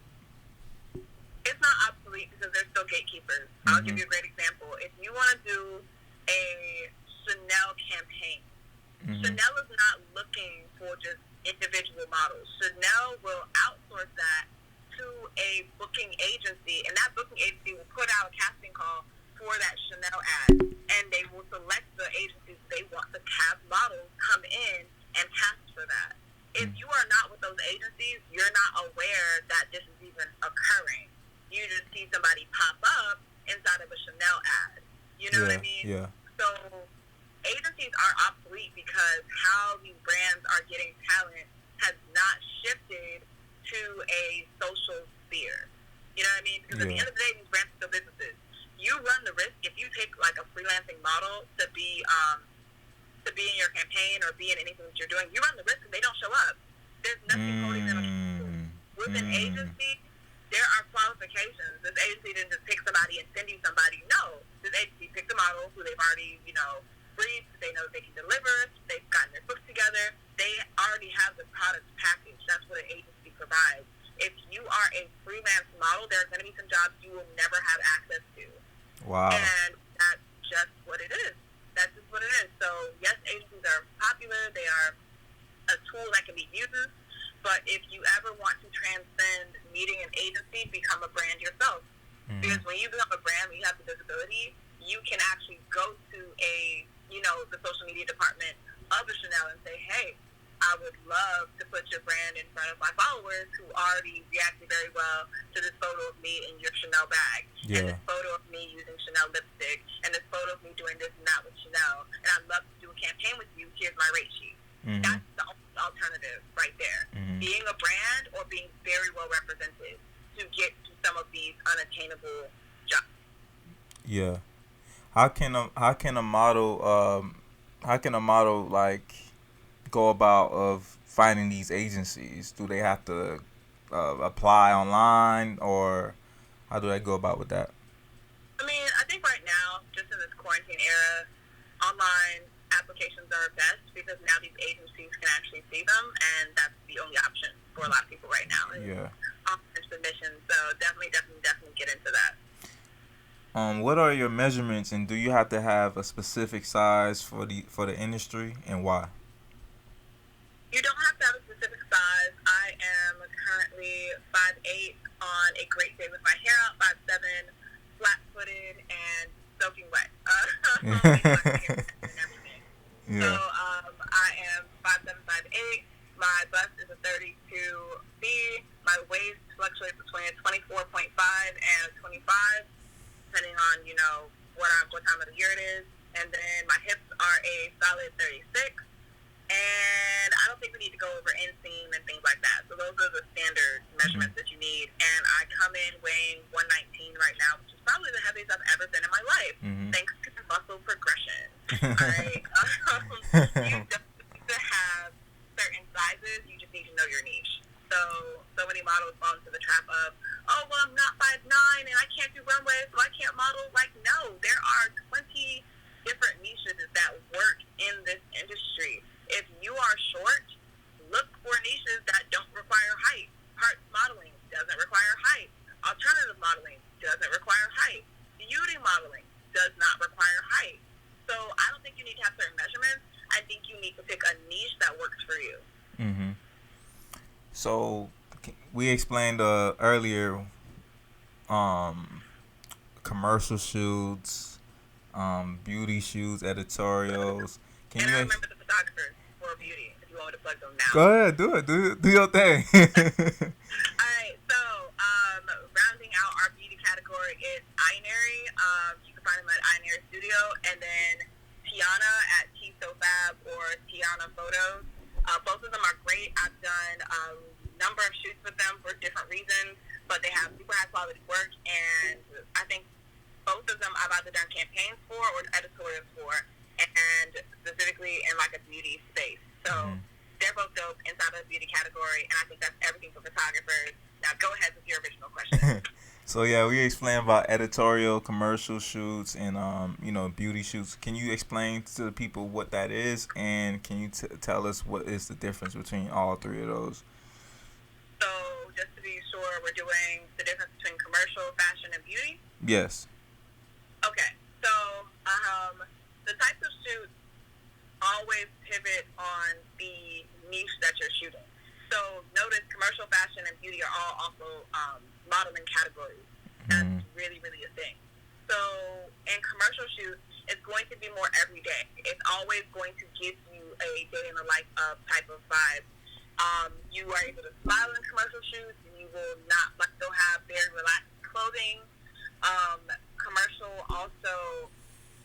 [SPEAKER 2] It's not obsolete because they're still gatekeepers. I'll give you a great example. If you want to do a Chanel campaign, Chanel is not looking for just individual models. Chanel will outsource that to a booking agency, and that booking agency will put out a casting call for that Chanel ad, and they will select the agencies they want to have models come in and cast for that. If you are not with those agencies, you're not aware that this is even occurring. You just see somebody pop up inside of a Chanel ad. You know what I mean?
[SPEAKER 1] Yeah.
[SPEAKER 2] So agencies are obsolete because how these brands are getting talent has not shifted to a social sphere. You know what I mean? Because at the end of the day, these brands are still businesses. You run the risk if you take like a freelancing model to be in your campaign or be in anything that you're doing. You run the risk if they don't show up. There's nothing holding them accountable. With an agency, there are qualifications. This agency didn't just pick somebody and send you somebody. No, this agency picked a model who they've already briefed. They know they can deliver. They've gotten their books together. They already have the product package. That's what an agency provides. If you are a freelance model, there are going to be some jobs you will never have access to.
[SPEAKER 1] Wow.
[SPEAKER 2] And that's just what it is. That's just what it is. So, yes, agencies are popular. They are a tool that can be used. But if you ever want to transcend needing an agency, become a brand yourself. Because when you become a brand, when you have the visibility, you can actually go to the social media department of a Chanel and say, hey, I would love to put your brand in front of my followers who already reacted very well to this photo of me in your Chanel bag, and this photo of me using Chanel lipstick, and this photo of me doing this and that with Chanel, and I'd love to do a campaign with you. Here's my rate sheet. That's the only alternative right there. Being a brand or being very well represented to get to some of these unattainable jobs.
[SPEAKER 1] Yeah. How can a model like go about of finding these agencies? Do they have to apply online, or how do they go about with that?
[SPEAKER 2] I mean, I think right now, just in this quarantine era, online applications are best because now these agencies can actually see them, and that's the only option for a lot of people right now. Online submissions. So definitely get into that.
[SPEAKER 1] What are your measurements, and do you have to have a specific size for the industry, and why?
[SPEAKER 2] You don't have to have a specific size. I am currently 5'8" on a great day with my hair out, 5'7", flat-footed, and soaking wet. And everything.
[SPEAKER 1] Yeah.
[SPEAKER 2] So I am 5'7", 5'8". My bust is a 32B. My waist fluctuates between a 24.5 and a 25, depending on, what time of the year it is. And then my hips are a solid 36. And I don't think we need to go over inseam and things like that. So those are the standard measurements that you need. And I come in weighing 119 right now, which is probably the heaviest I've ever been in my life, thanks to muscle progression. All right? You don't need to have certain sizes. You just need to know your niche. So many models fall into the trap of, oh, well, I'm not 5'9", and I can't do runway, so I can't model. Like, no, there are 20 different niches that work in this industry. If you are short, look for niches that don't require height. Parts modeling doesn't require height. Alternative modeling doesn't require height. Beauty modeling does not require height. So I don't think you need to have certain measurements. I think you need to pick a niche that works for you.
[SPEAKER 1] Mm-hmm. So we explained earlier commercial shoots, beauty shoots, editorials.
[SPEAKER 2] I remember the photographers for beauty, if you want me to plug them now.
[SPEAKER 1] Go ahead, do it. Do your thing.
[SPEAKER 2] All right, so rounding out our beauty category is Ionary. You can find them at Ionary Studio, and then Tiana at TSoFab or Tiana Photos. Both of them are great. I've done a number of shoots with them for different reasons, but they have super high quality work, and I think both of them I've either done campaigns for or editorials for, and specifically in like a beauty space. So they're both dope inside of the beauty category, and I think that's everything for photographers. Now go ahead with your original question.
[SPEAKER 1] So yeah, we explained about editorial, commercial shoots, and beauty shoots. Can you explain to the people what that is, and can you tell us what is the difference between all three of those?
[SPEAKER 2] So just to be sure, we're doing the difference between commercial, fashion, and beauty?
[SPEAKER 1] Yes.
[SPEAKER 2] Okay, so the types of shoots always pivot on the niche that you're shooting. So notice commercial, fashion, and beauty are all also modeling categories. That's really, really a thing. So in commercial shoots, it's going to be more everyday. It's always going to give you a day in the life of type of vibe. You are able to smile in commercial shoots, and you will not still have very relaxed clothing. Commercial also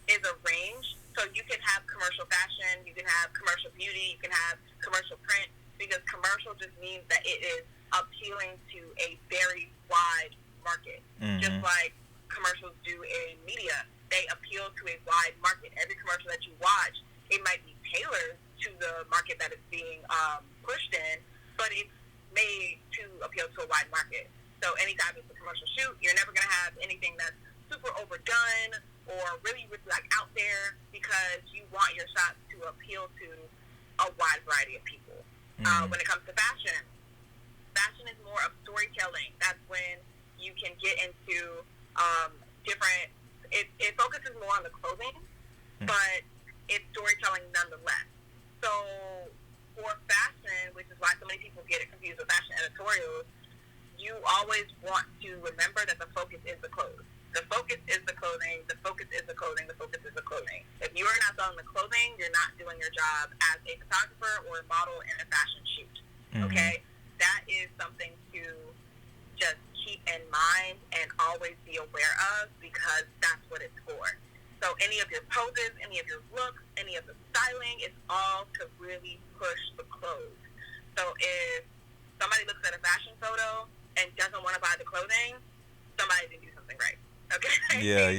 [SPEAKER 2] is a range. So you can have commercial fashion, you can have commercial beauty, you can have commercial print, because commercial just means that it is appealing to a very wide market. Just like commercials do in media, they appeal to a wide market. Every commercial that you watch, it might be tailored to the market that it's being pushed in, but it's made to appeal to a wide market. So anytime it's a commercial shoot, you're never going to have anything that's super overdone or really, really out there, because you want your shots to appeal to a wide variety of people. When it comes to fashion is more of storytelling. That's when you can get into different. It focuses more on the clothing, but it's storytelling nonetheless. So for fashion, which is why so many people get it confused with fashion editorials, you always want to remember that the focus is the clothes. The focus is the clothing. The focus is the clothing. The focus is the clothing. If you are not selling the clothing, you're not doing your job as a photographer or a model in a fashion shoot. Okay? That is something to just keep in mind and always be aware of, because that's what it's for. So any of your poses, any of your looks, any of the styling, it's all to really push the clothes. So if somebody looks at a fashion photo and doesn't want to buy the clothing, somebody didn't do something right. Okay?
[SPEAKER 1] Yeah.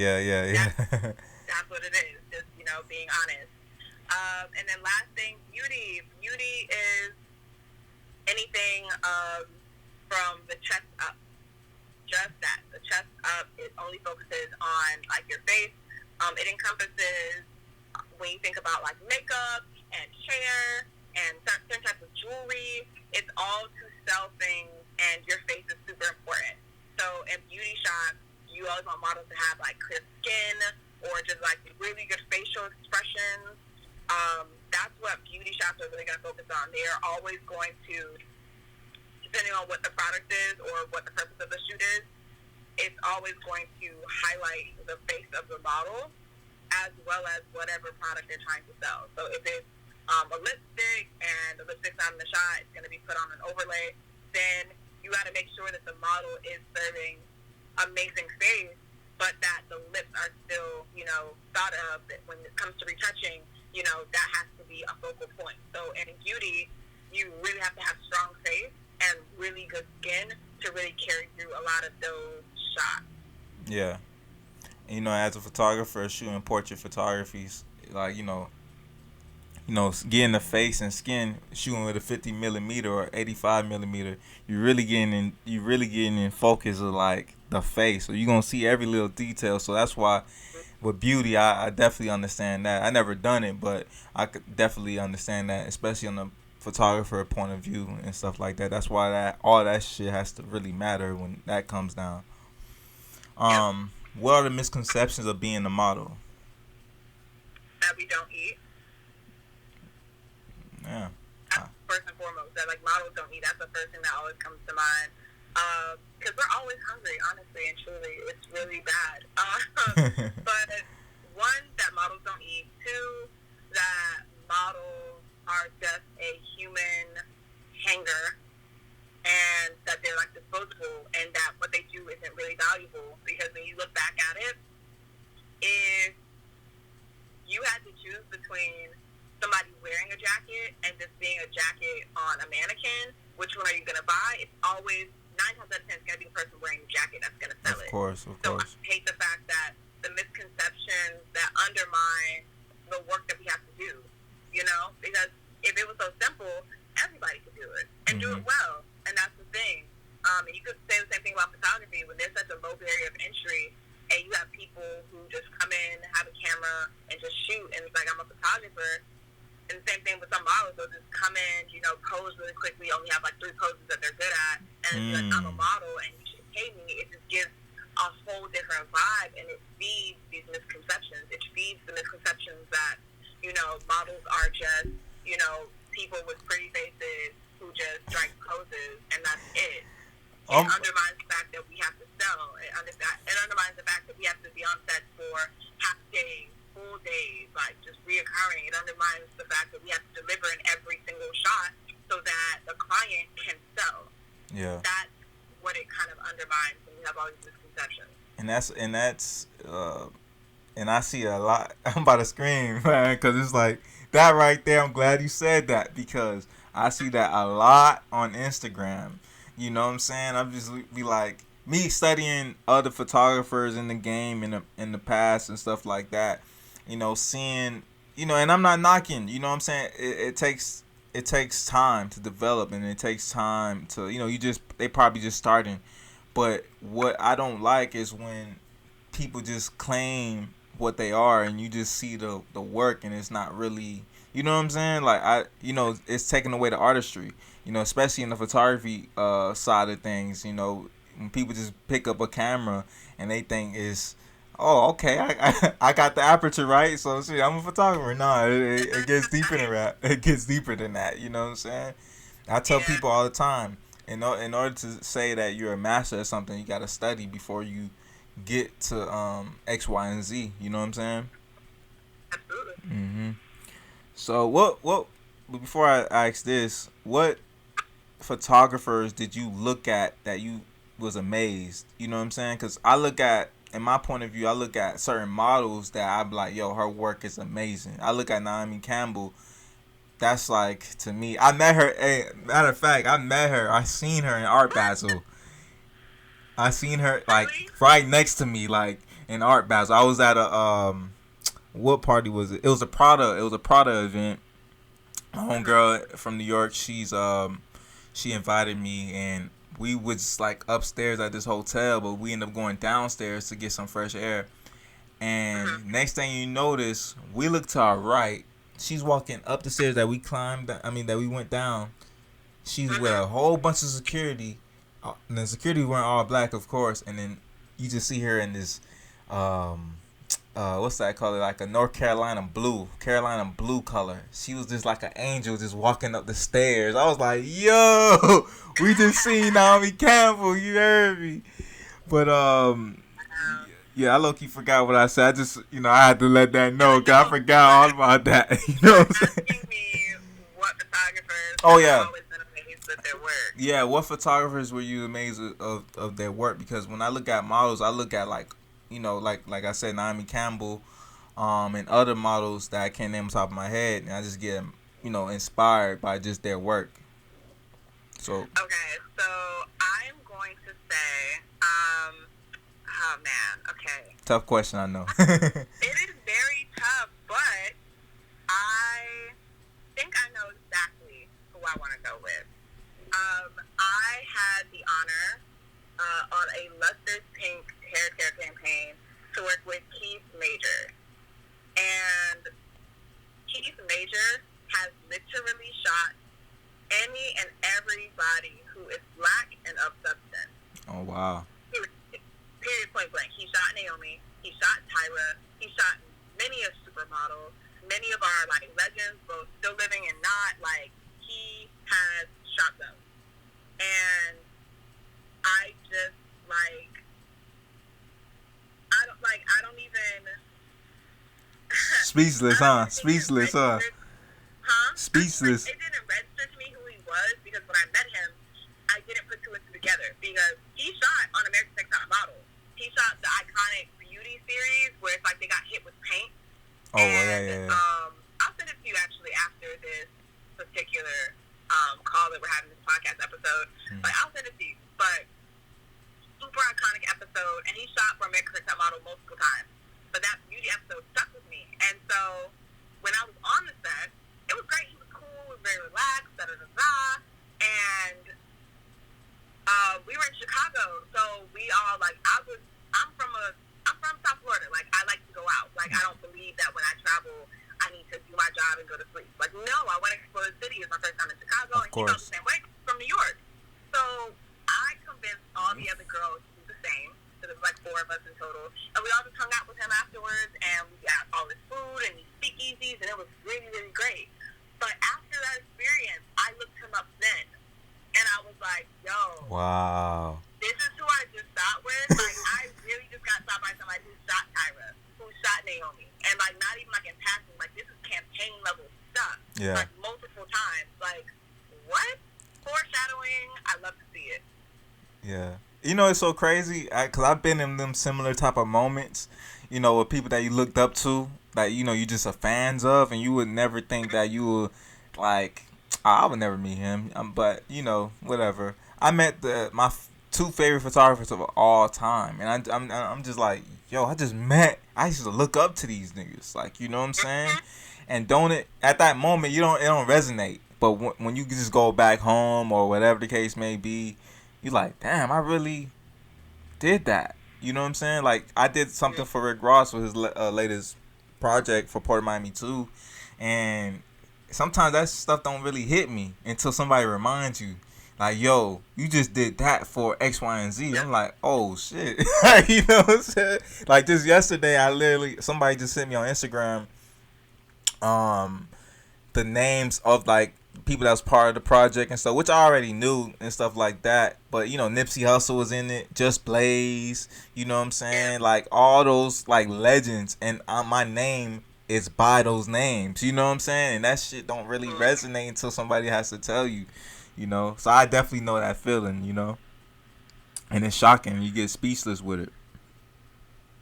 [SPEAKER 2] That's what it is. Just, being honest. And then last thing, beauty. Beauty is anything from the chest up. Just that. The chest up, it only focuses on, your face. It encompasses, when you think about, makeup and hair and certain types of jewelry, it's all to sell things, and your face is super important. So in beauty shots, you always want models to have clear skin or just really good facial expressions. That's what beauty shots are really going to focus on. They are always going to depending on what the product is or what the purpose of the shoot is, it's always going to highlight the face of the model as well as whatever product they're trying to sell. So if it's a lipstick and the lipstick's not in the shot, it's going to be put on an overlay, then you got to make sure that the model is serving amazing face, but that the lips are still, thought of. That when it comes to retouching, that has to be a focal point. So in beauty, you really have to have strong face and really good skin to really carry through a lot of those shots.
[SPEAKER 1] Yeah. As a photographer shooting portrait photographies, like, getting the face and skin, shooting with a 50 millimeter or 85 millimeter, you're really getting in focus of like the face. So you're gonna see every little detail. So that's why with beauty, I definitely understand that. I never done it, but I could definitely understand that, especially on the photographer point of view and stuff like that. That's why all that shit has to really matter when that comes down. What are the misconceptions of being a model?
[SPEAKER 2] That we don't eat.
[SPEAKER 1] Yeah.
[SPEAKER 2] That's first and foremost. That like models don't eat. That's the first thing that always comes to mind. Because we're always hungry, honestly and truly. It's really bad. But one, that models don't eat. Two, that models are just a human hanger, and that they're like disposable, and that what they do isn't really valuable. Because when you look back at it, if you had to choose between somebody wearing a jacket and just being a jacket on a mannequin, which one are you going to buy? It's always 9 times out of 10 it's going to be the person wearing the jacket that's going to sell it.
[SPEAKER 1] Of course.
[SPEAKER 2] So I hate the fact that the misconceptions that undermine the work that we have to do, because if it was so simple, everybody could do it and do it well. And that's the thing. And you could say the same thing about photography. When there's such a low barrier of entry and you have people who just come in, have a camera, and just shoot, and it's like, I'm a photographer. And the same thing with some models. They'll just come in, pose really quickly, only have like 3 poses that they're good at, and like, I'm a model and you should pay me. It just gives a whole different vibe, and it feeds these misconceptions. It feeds the misconceptions that, models are just, people with pretty faces who just strike poses, and that's it. It undermines the fact that we have to sell. It undermines the fact that we have to be on set for half days, full days, like just reoccurring. It undermines the fact that we have to deliver in every single shot so that the client can sell.
[SPEAKER 1] Yeah.
[SPEAKER 2] That's what it kind of undermines when you have all these misconceptions.
[SPEAKER 1] And I see a lot. I'm about to scream, man, because it's like that right there. I'm glad you said that, because I see that a lot on Instagram. You know what I'm saying? I'm just be like, me studying other photographers in the game in the past and stuff like that. Seeing, and I'm not knocking. You know what I'm saying? It takes time to develop, and it takes time to, they probably just starting. But what I don't like is when people just claim what they are, and you just see the work, and it's not really, you know what I'm saying? Like, it's taking away the artistry, especially in the photography side of things. When people just pick up a camera and they think it's, oh, okay, I got the aperture right, so shit, I'm a photographer. No, it gets deeper than that. It gets deeper than that. You know what I'm saying? I tell people all the time, in order to say that you're a master at something, you got to study before you get to X, Y, and Z. You know what I'm saying?
[SPEAKER 2] Absolutely.
[SPEAKER 1] So what? Before I ask this, what photographers did you look at that you was amazed? You know what I'm saying? Because in my point of view, I look at certain models that I'm like, yo, her work is amazing. I look at Naomi Campbell. That's like, to me, I met her. Matter of fact, I seen her in Art Basel. I seen her like right next to me, like in Art Basel. I was at a what party was it? It was a Prada event. My homegirl from New York, she invited me, and we was like upstairs at this hotel, but we ended up going downstairs to get some fresh air. And next thing you notice, we look to our right. She's walking up the stairs that we climbed. That we went down. She's with a whole bunch of security. And the security weren't all black, of course. And then you just see her in this what's that color? Like a Carolina blue color. She was just like an angel just walking up the stairs. I was like, yo, we just seen Naomi Campbell, you heard me. But yeah, I low-key forgot what I said. I just, I had to let that know, because I forgot all about that. You know what I'm saying?
[SPEAKER 2] Asking me what photographers
[SPEAKER 1] Oh, yeah.
[SPEAKER 2] always been amazed with their work.
[SPEAKER 1] Yeah, what photographers were you amazed of their work? Because when I look at models, I look at like I said, Naomi Campbell, and other models that I can't name on top of my head, and I just get inspired by just their work. So
[SPEAKER 2] Okay, so I'm going to say, oh man, okay.
[SPEAKER 1] tough question, I know.
[SPEAKER 2] It is very tough, but I think I know exactly who I want to go with. I had the honor on a Luster's Pink hair care campaign to work with Keith Major. And Keith Major has literally shot any and everybody who is black and of substance.
[SPEAKER 1] Oh, wow.
[SPEAKER 2] Period, point blank. He shot Naomi. He shot Tyra. He shot many of supermodels. Many of our legends, both still living and not. He has shot them, and I just I don't even.
[SPEAKER 1] Speechless, huh? Speechless, huh?
[SPEAKER 2] Huh?
[SPEAKER 1] Speechless.
[SPEAKER 2] It didn't register to me who he was, because when I met him, I didn't put two and two together, because he shot on American Next Top Model. He shot the iconic Beauty series where it's like they got hit with paint.
[SPEAKER 1] Oh, yeah.
[SPEAKER 2] I'll send it to you actually after this particular call that we're having, this podcast episode. I'll send it to you. But super iconic episode, and he shot for American Next Top Model multiple times. But that Beauty episode stuck with me. And so when I was on the set, it was great. He was cool, he was very relaxed, and we were in Chicago, so we all I'm from South Florida. I like to go out. I don't believe that when I travel, I need to do my job and go to sleep. No, I want to explore the city. It's my first time in Chicago, and he felt the same way from New York. So I convinced all the other girls to do the same. So there was 4 of us in total, and we all just hung out with him afterwards, and we got all this food and these speakeasies, and it was really, really great. But after that experience, I looked him up then, and I was like, yo,
[SPEAKER 1] wow,
[SPEAKER 2] this is who I just shot with. I really just got shot by somebody who shot Tyra, who shot Naomi, and not even in passing. This is campaign level stuff.
[SPEAKER 1] Yeah.
[SPEAKER 2] Multiple times. What? Foreshadowing. I love to see it.
[SPEAKER 1] Yeah. It's so crazy, because I've been in them similar type of moments, with people that you looked up to, that, you just are fans of, and you would never think that you would, I would never meet him, but, whatever. I met my 2 favorite photographers of all time, and I'm just like, yo, I used to look up to these niggas, you know what I'm saying? And at that moment, it don't resonate, but when you just go back home, or whatever the case may be, you're like, damn, I really did that. You know what I'm saying? I did something for Rick Ross with his latest project for Port of Miami 2. And sometimes that stuff don't really hit me until somebody reminds you. Yo, you just did that for X, Y, and Z. I'm like, oh, shit. You know what I'm saying? Just yesterday, somebody just sent me on Instagram the names of, people that was part of the project and stuff, which I already knew and stuff like that. But, Nipsey Hussle was in it, Just Blaze, you know what I'm saying? All those, legends. And my name is by those names, you know what I'm saying? And that shit don't really resonate until somebody has to tell you, So I definitely know that feeling, And it's shocking. You get speechless with it.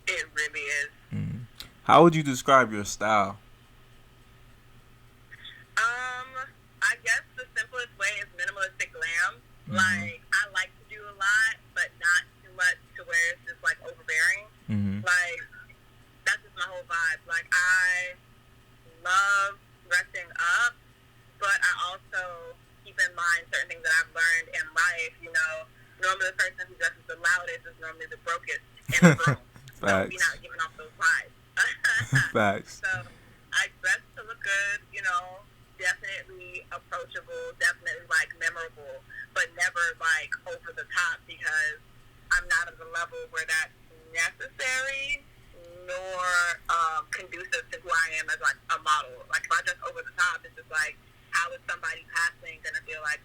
[SPEAKER 2] It really is.
[SPEAKER 1] Mm-hmm. How would you describe your style?
[SPEAKER 2] I guess the simplest way is minimalistic glam.
[SPEAKER 1] Mm-hmm.
[SPEAKER 2] I like to do a lot, but not too much to where it's just overbearing.
[SPEAKER 1] Mm-hmm.
[SPEAKER 2] That's just my whole vibe. I love dressing up, but I also keep in mind certain things that I've learned in life. Normally the person who dresses the loudest is normally the brokest in the room. So we're not giving off those vibes.
[SPEAKER 1] Facts.
[SPEAKER 2] So I dress to look good, definitely approachable, definitely memorable, but never over the top, because I'm not at the level where that's necessary, nor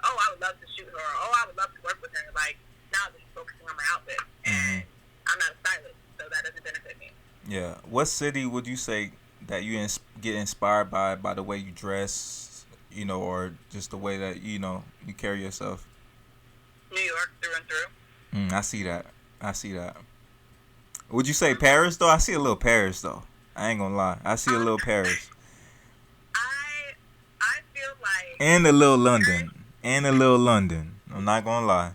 [SPEAKER 2] oh, I would love to shoot her, or oh, I would love to work with her. Like, now I'm just focusing on my outfit, and I'm not a stylist, so that doesn't benefit me.
[SPEAKER 1] Yeah. What city would you say that you get inspired by the way you dress, you know, or just the way that, you know, you carry yourself?
[SPEAKER 2] New York, through and through.
[SPEAKER 1] I see that. I see that. Would you say Paris, though? I see a little Paris, though. I ain't gonna lie. I see a little Paris.
[SPEAKER 2] I feel like...
[SPEAKER 1] And a little London. And a little London. I'm not gonna lie.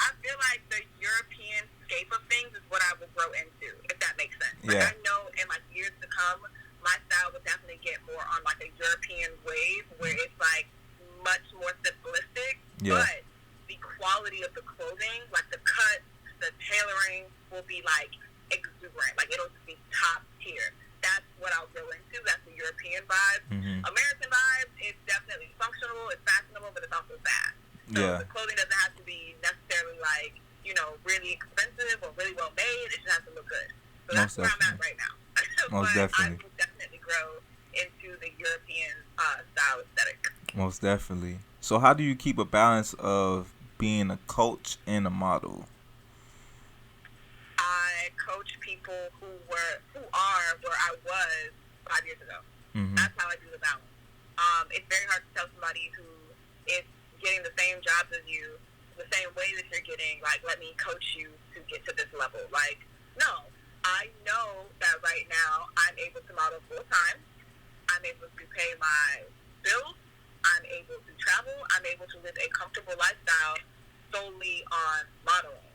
[SPEAKER 2] I feel like the European scape of things is what I will grow into, if that makes sense. Like,
[SPEAKER 1] Yeah.
[SPEAKER 2] I know in like years to come, my style will definitely get more on like a European wave where it's like much more simplistic.
[SPEAKER 1] Yeah.
[SPEAKER 2] But the quality of the clothing, like the cut, the tailoring will be like exuberant. Like it'll just be top tier. That's what I'll go into. That's the European vibe. American vibe is definitely functional, it's fashionable, but it's also fast. So
[SPEAKER 1] Yeah.
[SPEAKER 2] the clothing doesn't have to be necessarily like, you know, really expensive or really well made. It just has to look good. So that's
[SPEAKER 1] Most
[SPEAKER 2] where I'm at
[SPEAKER 1] definitely.
[SPEAKER 2] right now.
[SPEAKER 1] Most
[SPEAKER 2] but
[SPEAKER 1] definitely.
[SPEAKER 2] I will definitely grow into the European style aesthetic.
[SPEAKER 1] Most definitely. So how do you keep a balance of being a coach and a model?
[SPEAKER 2] I coach people who are where I was 5 years ago. That's how I do the balance. It's very hard to tell somebody who is getting the same jobs as you, the same way that you're getting, like, let me coach you to get to this level. Like, no. I know that right now I'm able to model full time. I'm able to pay my bills. I'm able to travel. I'm able to live a comfortable lifestyle solely on modeling.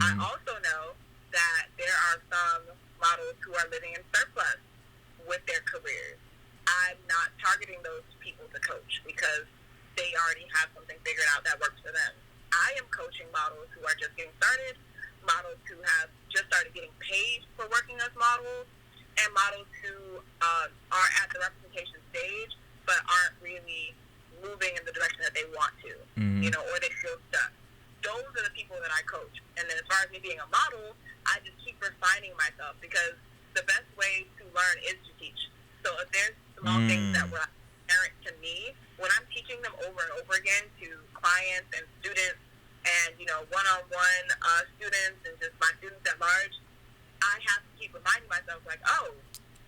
[SPEAKER 2] I also know that there are some models who are living in surplus with their careers. I'm not targeting those people to coach because they already have something figured out that works for them. I am coaching models who are just getting started, models who have just started getting paid for working as models, and models who are at the representation stage but aren't really moving in the direction that they want to, you know, or they feel stuck. Those are the people that I coach. And then as far as me being a model, I just keep refining myself because the best way to learn is to teach. So if there's small things that were apparent to me, when I'm teaching them over and over again to clients and students and, you know, one-on-one students and just my students at large, I have to keep reminding myself, like, oh,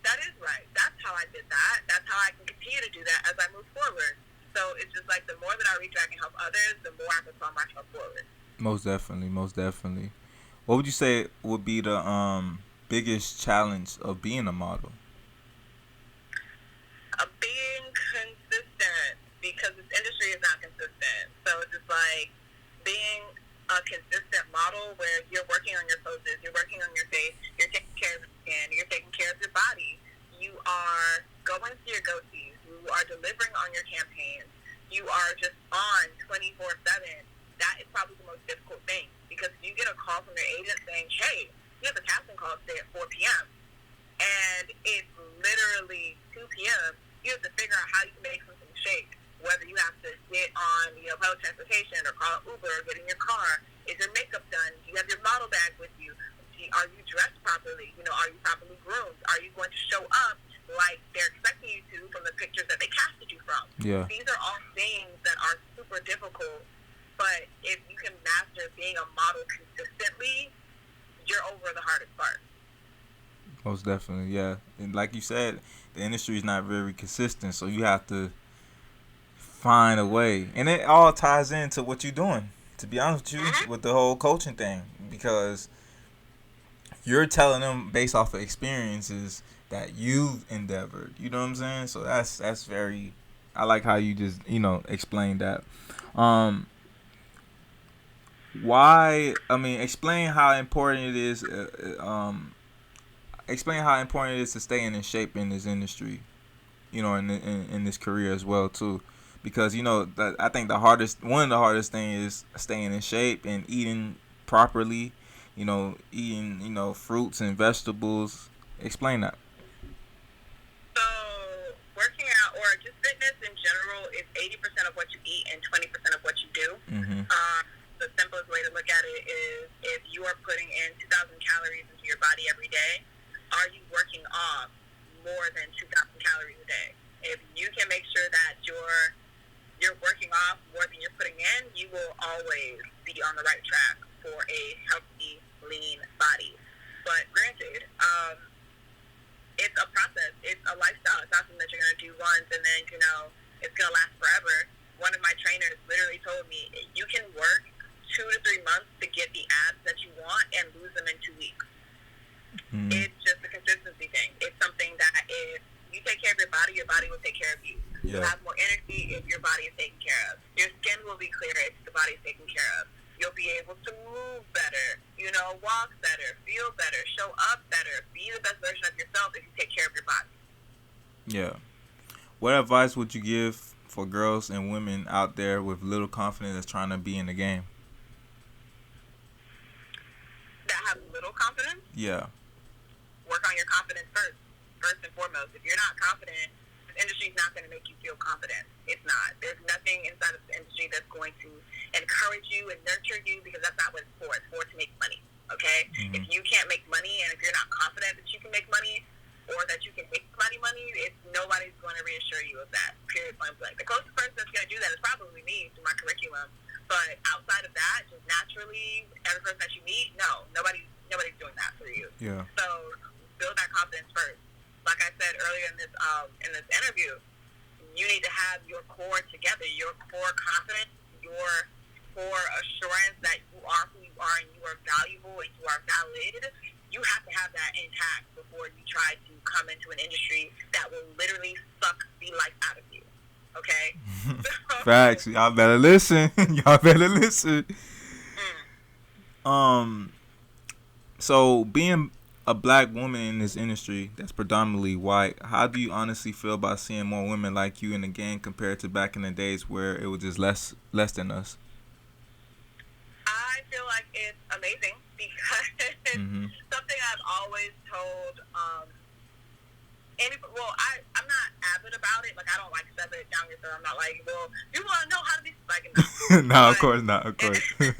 [SPEAKER 2] that is right. That's how I did that. That's how I can continue to do that as I move forward. So it's just like the more that I reach back and help others, the more I propel myself forward.
[SPEAKER 1] Most definitely, most definitely. What would you say would be the biggest challenge of being a model?
[SPEAKER 2] Being consistent, because this industry is not consistent. So it's just like being a consistent model where you're working on your poses, you're working on your face, you're taking care of your skin, you're taking care of your body, you are going to your go-tos, you are delivering on your campaigns, you are just on 24/7. That is probably the most difficult thing because you get a call from your agent saying, hey, you have a casting call today at 4 p.m. and it's literally 2 p.m. You have to figure out how you can make something shake, whether you have to get on, you know, public transportation or call Uber or get in your car. Is your makeup done? Do you have your model bag with you? Are you dressed properly? You know, are you properly groomed? Are you going to show up like they're expecting you to from the pictures that they casted you from?
[SPEAKER 1] Yeah.
[SPEAKER 2] These are all things that are super difficult, but if you can master being a model consistently, you're over the hardest part.
[SPEAKER 1] Most definitely, yeah. And like you said, the industry is not very consistent, so you have to find a way. And it all ties into what you're doing, to be honest with you, with the whole coaching thing, because you're telling them based off of experiences that you've endeavored. You know what I'm saying? So that's very, I like how you just, you know, explained that. Explain how important it is. Explain how important it is to stay in shape in this industry, you know, in this career as well too, because you know that I think one of the hardest things is staying in shape and eating properly, you know, eating, you know, fruits and vegetables. Explain that.
[SPEAKER 2] So working out or just fitness in general is 80% of what you eat and 20% of what you do. The simplest way to look at it is if you are putting in 2,000 calories into your body every day, are you working off more than 2,000 calories a day? If you can make sure that you're working off more than you're putting in, always be on the right track for a healthy, lean body. But granted, it's a process. It's a lifestyle. It's not something that you're going to do once and then, it's going to last forever. One of my trainers literally told me, you can work 2 to 3 months to get the abs that you want and lose them in 2 weeks. It's just a consistency thing. It's something that if you take care of your body will take care of you.
[SPEAKER 1] Yeah.
[SPEAKER 2] You'll have more energy if your body is taken care of. Your skin will be clearer if the body is taken care of. You'll be able to move better, walk better, feel better, show up better, be the best version of yourself if you take care of your body.
[SPEAKER 1] Yeah. What advice would you give for girls and women out there with little confidence that's trying to be in the game?
[SPEAKER 2] That have little confidence?
[SPEAKER 1] Yeah.
[SPEAKER 2] Work on your confidence first and foremost. If you're not confident, this industry is not going to make you feel confident. It's not. There's nothing inside of the industry that's going to encourage you and nurture you, because that's not what it's for. It's for to make money, okay? If you can't make money and if you're not confident that you can make money or that you can make somebody money, nobody's going to reassure you of that, period, point blank. The closest person that's going to do that is probably me through my curriculum. But outside of that, just naturally, every person that you meet, no, nobody's doing that for you.
[SPEAKER 1] Yeah.
[SPEAKER 2] So build that confidence first. Like I said earlier in this interview, you need to have your core together, your core confidence, your core assurance that you are who you are and you are valuable and you are validated. You have to have that intact before you try to come into an industry that will literally suck the life out of you. Okay?
[SPEAKER 1] Facts. Y'all better listen. So being a black woman in this industry that's predominantly white, how do you honestly feel about seeing more women like you in the game compared to back in the days where it was just less than us?
[SPEAKER 2] I feel like it's amazing because something I've always told I'm not avid about it. Like, I don't like shove it down your throat. I'm not like, well, you want to know how to be like,
[SPEAKER 1] No, of course not. Of course.
[SPEAKER 2] No.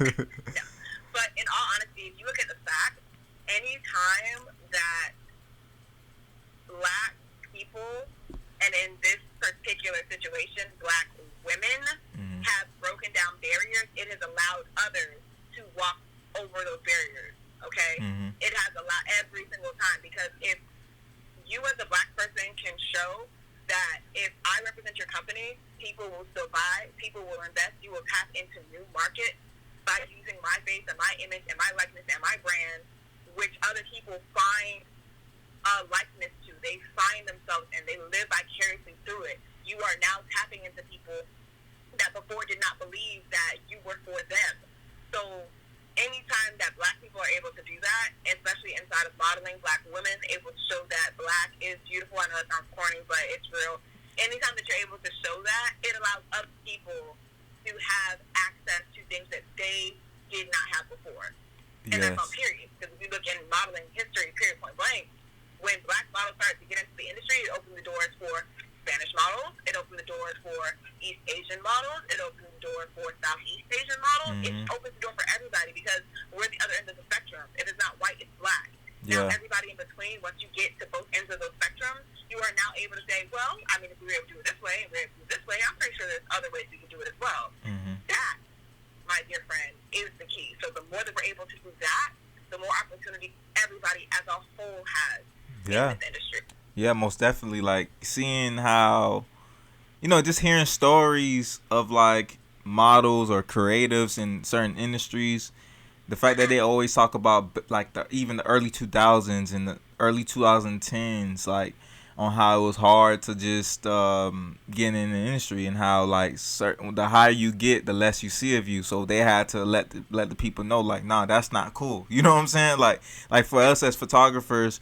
[SPEAKER 2] But in all honesty, if you look at the facts, any time that black people, and in this particular situation, black women, have broken down barriers, it has allowed others to walk over those barriers, okay? It has allowed every single time, because if you as a black person can show that if I represent your company, people will still buy, people will invest, you will tap into new markets by using my face and my image and my likeness and my brand, which other people find a likeness to. They find themselves and they live vicariously through it. You are now tapping into people that before did not believe that you were for them. So anytime that black people are able to do that, especially inside of modeling, black women able to show that black is beautiful. I know that sounds corny, but it's real. Anytime that you're able to show that, it allows other people to have access to things that they did not have before. And that's on period. Because if you look in modeling history, period, point blank, when black models started to get into the industry, it opened the doors for Spanish models. It opened the doors for East Asian models. It opened the door for Southeast Asian models. It opens the door for everybody because we're the other end of the spectrum. It is not white, it's black.
[SPEAKER 1] Yeah.
[SPEAKER 2] Now, everybody in between, once you get to both ends of those spectrums, you are now able to say, well, I mean, if we were able to do it this way and we were able to do it this way, I'm pretty sure there's other ways we can do it as well. That, my dear friend, is the key. So the more that we're able to do that, the more opportunity everybody as a whole has in this industry.
[SPEAKER 1] Yeah, most definitely. Like, seeing how, just hearing stories of, like, models or creatives in certain industries, the fact that they always talk about, like, even the early 2000s and the early 2010s, like, on how it was hard to just get in the industry and how, like, the higher you get, the less you see of you. So they had to let the people know, like, nah, that's not cool. You know what I'm saying? Like for us as photographers,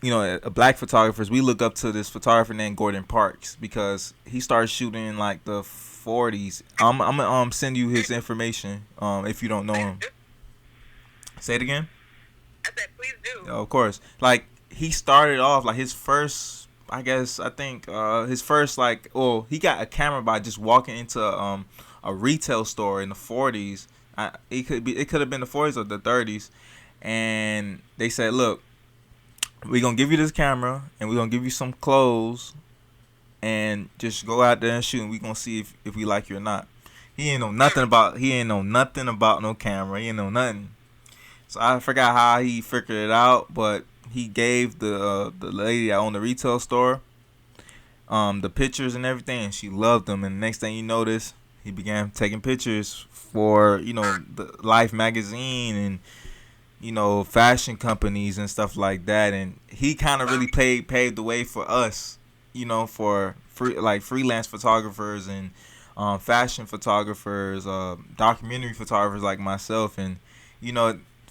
[SPEAKER 1] black photographers, we look up to this photographer named Gordon Parks because he started shooting in like the 40s. I'm gonna send you his information if you don't know him. Say it again.
[SPEAKER 2] I said, please do.
[SPEAKER 1] Of course. Like, he started off like his first, he got a camera by just walking into a retail store in the 40s. It could have been the 40s or the 30s, and they said, look, we're going to give you this camera, and we're going to give you some clothes, and just go out there and shoot, and we're going to see if we like you or not. He ain't know nothing about no camera. He ain't know nothing. So I forgot how he figured it out, but he gave the lady that owned the retail store the pictures and everything, and she loved them. And the next thing you notice, he began taking pictures for the Life magazine and fashion companies and stuff like that. And he kind of really paved the way for us, for freelance photographers and fashion photographers, documentary photographers like myself. And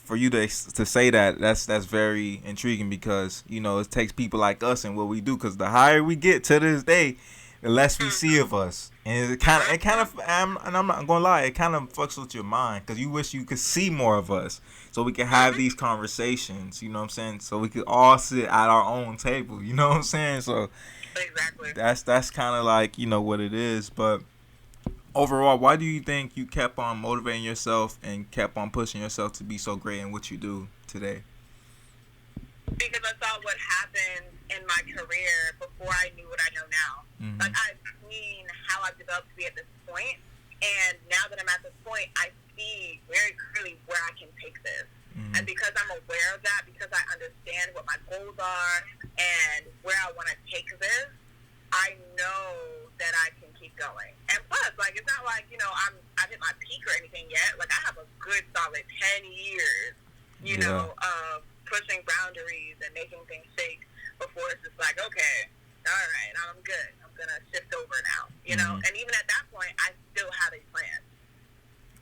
[SPEAKER 1] for you to say that's very intriguing, because it takes people like us and what we do, because the higher we get to this day, the less we see of us. And I'm not gonna lie, it kind of fucks with your mind, because you wish you could see more of us so we can have these conversations, you know what I'm saying, so we could all sit at our own table, you know what I'm saying. So
[SPEAKER 2] exactly,
[SPEAKER 1] that's kind of like what it is. But overall, why do you think you kept on motivating yourself and kept on pushing yourself to be so great in what you do today?
[SPEAKER 2] Because I saw what happened in my career before I knew what I know now.
[SPEAKER 1] Mm-hmm.
[SPEAKER 2] Like, I've seen how I've developed to be at this point, and now that I'm at this point, I see very clearly where I can take this. Mm-hmm. And because I'm aware of that, because I understand what my goals are and where I want to take this, I know that I can keep going. And plus, like, it's not like, I've hit my peak or anything yet. Like, I have a good solid 10 years, of pushing boundaries and making things shake before it's just like, okay, all right, I'm good. I'm going to shift over now, Mm-hmm. And even at that point, I still have a plan.